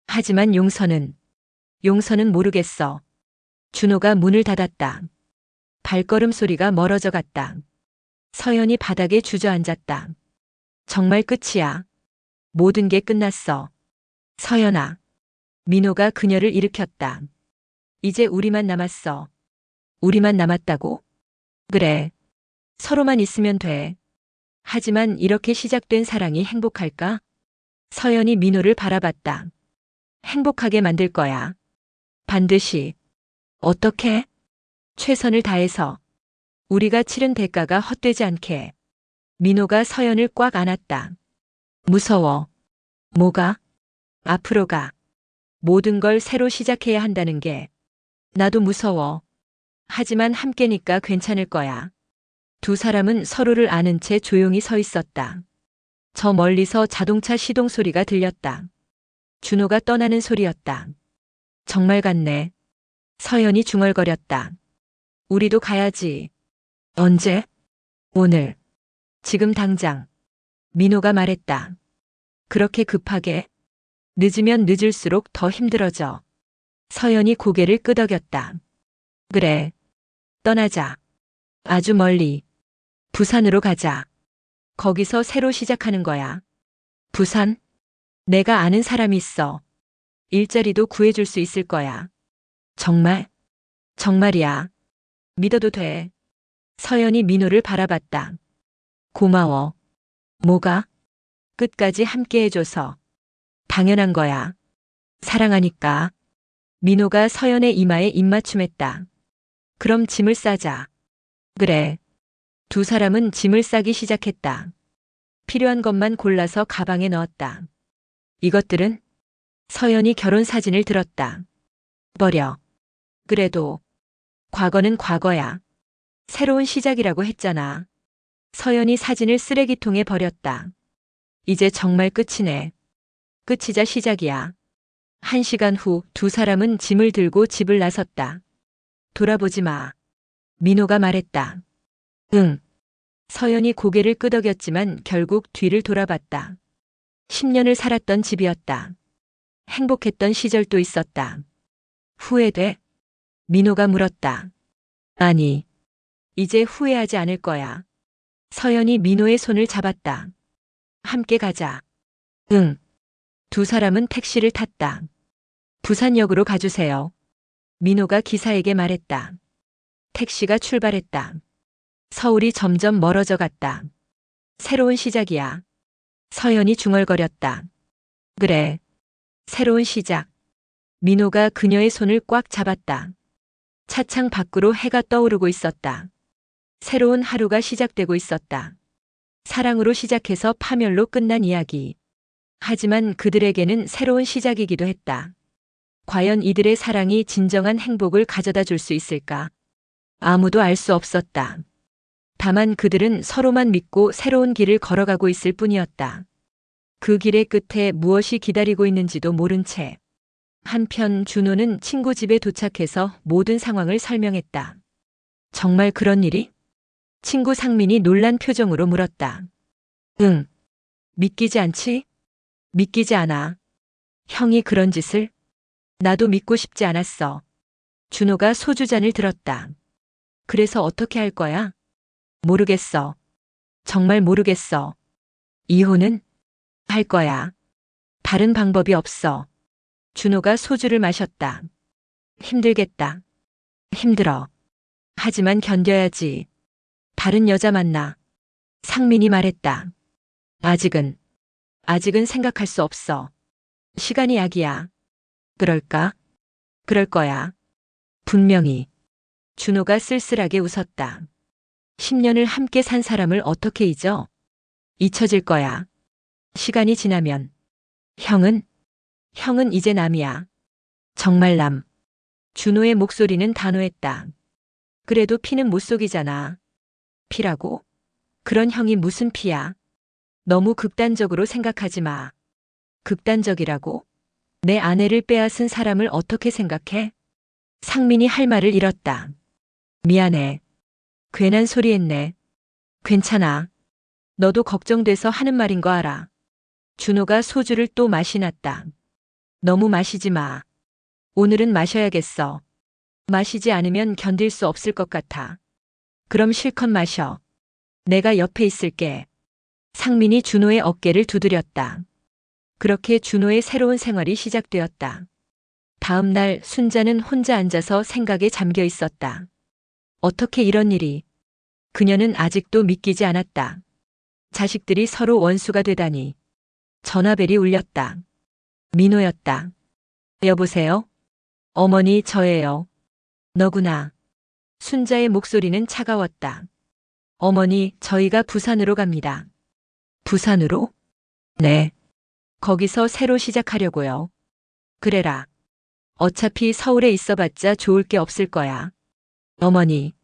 하지만 용서는 모르겠어. 준호가 문을 닫았다. 발걸음 소리가 멀어져 갔다. 서연이 바닥에 주저앉았다. 정말 끝이야. 모든 게 끝났어. 서연아. 민호가 그녀를 일으켰다. 이제 우리만 남았어. 우리만 남았다고? 그래. 서로만 있으면 돼. 하지만 이렇게 시작된 사랑이 행복할까? 서연이 민호를 바라봤다. 행복하게 만들 거야. 반드시. 어떻게? 최선을 다해서. 우리가 치른 대가가 헛되지 않게. 민호가 서연을 꽉 안았다. 무서워. 뭐가? 앞으로 가. 모든 걸 새로 시작해야 한다는 게. 나도 무서워. 하지만 함께니까 괜찮을 거야. 두 사람은 서로를 아는 채 조용히 서 있었다. 저 멀리서 자동차 시동 소리가 들렸다. 준호가 떠나는 소리였다. 정말 같네. 서연이 중얼거렸다. 우리도 가야지. 언제? 오늘. 지금 당장. 민호가 말했다. 그렇게 급하게? 늦으면 늦을수록 더 힘들어져. 서연이 고개를 끄덕였다. 그래. 떠나자. 아주 멀리. 부산으로 가자. 거기서 새로 시작하는 거야. 부산? 내가 아는 사람이 있어. 일자리도 구해줄 수 있을 거야. 정말? 정말이야. 믿어도 돼. 서연이 민호를 바라봤다. 고마워. 뭐가? 끝까지 함께 해줘서. 당연한 거야. 사랑하니까. 민호가 서연의 이마에 입맞춤했다. 그럼 짐을 싸자. 그래. 두 사람은 짐을 싸기 시작했다. 필요한 것만 골라서 가방에 넣었다. 이것들은? 서연이 결혼 사진을 들었다. 버려. 그래도 과거는 과거야. 새로운 시작이라고 했잖아. 서연이 사진을 쓰레기통에 버렸다. 이제 정말 끝이네. 끝이자 시작이야. 1시간 후 두 사람은 짐을 들고 집을 나섰다. 돌아보지 마. 민호가 말했다. 응. 서연이 고개를 끄덕였지만 결국 뒤를 돌아봤다. 10년을 살았던 집이었다. 행복했던 시절도 있었다. 후회돼? 민호가 물었다. 아니, 이제 후회하지 않을 거야. 서연이 민호의 손을 잡았다. 함께 가자. 응. 두 사람은 택시를 탔다. 부산역으로 가주세요. 민호가 기사에게 말했다. 택시가 출발했다. 서울이 점점 멀어져 갔다. 새로운 시작이야. 서연이 중얼거렸다. 그래. 새로운 시작. 민호가 그녀의 손을 꽉 잡았다. 차창 밖으로 해가 떠오르고 있었다. 새로운 하루가 시작되고 있었다. 사랑으로 시작해서 파멸로 끝난 이야기. 하지만 그들에게는 새로운 시작이기도 했다. 과연 이들의 사랑이 진정한 행복을 가져다 줄 수 있을까? 아무도 알 수 없었다. 다만 그들은 서로만 믿고 새로운 길을 걸어가고 있을 뿐이었다. 그 길의 끝에 무엇이 기다리고 있는지도 모른 채. 한편 준호는 친구 집에 도착해서 모든 상황을 설명했다. 정말 그런 일이? 친구 상민이 놀란 표정으로 물었다. 응. 믿기지 않지? 믿기지 않아. 형이 그런 짓을? 나도 믿고 싶지 않았어. 준호가 소주잔을 들었다. 그래서 어떻게 할 거야? 모르겠어. 정말 모르겠어. 이혼은? 할 거야. 다른 방법이 없어. 준호가 소주를 마셨다. 힘들겠다. 힘들어. 하지만 견뎌야지. 다른 여자 만나. 상민이 말했다. 아직은 생각할 수 없어. 시간이 약이야. 그럴까? 그럴 거야. 분명히. 준호가 쓸쓸하게 웃었다. 10년을 함께 산 사람을 어떻게 잊어? 잊혀질 거야. 시간이 지나면. 형은 이제 남이야. 정말 남. 준호의 목소리는 단호했다. 그래도 피는 못 속이잖아. 피라고? 그런 형이 무슨 피야? 너무 극단적으로 생각하지 마. 극단적이라고? 내 아내를 빼앗은 사람을 어떻게 생각해? 상민이 할 말을 잃었다. 미안해. 괜한 소리 했네. 괜찮아. 너도 걱정돼서 하는 말인 거 알아. 준호가 소주를 또 마시놨다. 너무 마시지 마. 오늘은 마셔야겠어. 마시지 않으면 견딜 수 없을 것 같아. 그럼 실컷 마셔. 내가 옆에 있을게. 상민이 준호의 어깨를 두드렸다. 그렇게 준호의 새로운 생활이 시작되었다. 다음 날 순자는 혼자 앉아서 생각에 잠겨 있었다. 어떻게 이런 일이? 그녀는 아직도 믿기지 않았다. 자식들이 서로 원수가 되다니. 전화벨이 울렸다. 민호였다. 여보세요? 어머니, 저예요. 너구나. 순자의 목소리는 차가웠다. 어머니, 저희가 부산으로 갑니다. 부산으로? 네. 거기서 새로 시작하려고요. 그래라. 어차피 서울에 있어봤자 좋을 게 없을 거야. 어머니,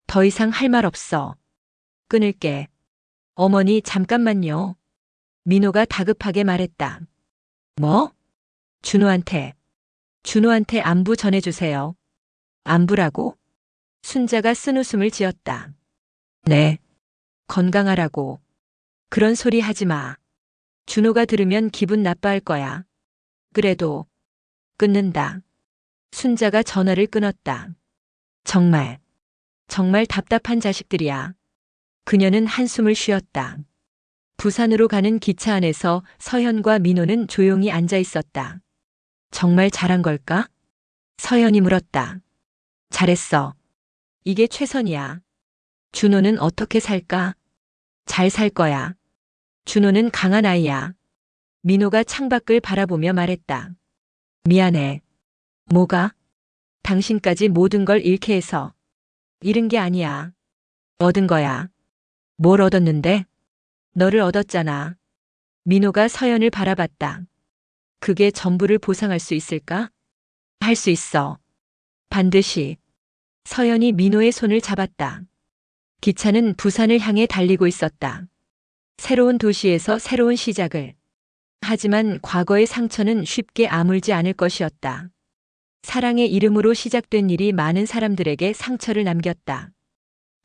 더 이상 할 말 없어. 끊을게. 어머니, 잠깐만요. 민호가 다급하게 말했다. 뭐? 준호한테. 준호한테 안부 전해주세요. 안부라고? 순자가 쓴웃음을 지었다. 네. 건강하라고. 그런 소리 하지 마. 준호가 들으면 기분 나빠할 거야. 그래도 끊는다. 순자가 전화를 끊었다. 정말 답답한 자식들이야. 그녀는 한숨을 쉬었다. 부산으로 가는 기차 안에서 서현과 민호는 조용히 앉아 있었다. 정말 잘한 걸까? 서현이 물었다. 잘했어. 이게 최선이야. 준호는 어떻게 살까? 잘 살 거야. 준호는 강한 아이야. 민호가 창밖을 바라보며 말했다. 미안해. 뭐가? 당신까지 모든 걸 잃게 해서. 잃은 게 아니야. 얻은 거야. 뭘 얻었는데? 너를 얻었잖아. 민호가 서연을 바라봤다. 그게 전부를 보상할 수 있을까? 할 수 있어. 반드시. 서연이 민호의 손을 잡았다. 기차는 부산을 향해 달리고 있었다. 새로운 도시에서 새로운 시작을. 하지만 과거의 상처는 쉽게 아물지 않을 것이었다. 사랑의 이름으로 시작된 일이 많은 사람들에게 상처를 남겼다.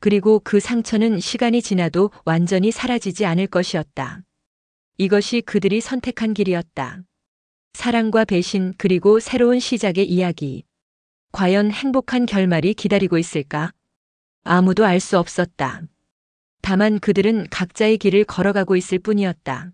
그리고 그 상처는 시간이 지나도 완전히 사라지지 않을 것이었다. 이것이 그들이 선택한 길이었다. 사랑과 배신 그리고 새로운 시작의 이야기. 과연 행복한 결말이 기다리고 있을까? 아무도 알 수 없었다. 다만 그들은 각자의 길을 걸어가고 있을 뿐이었다.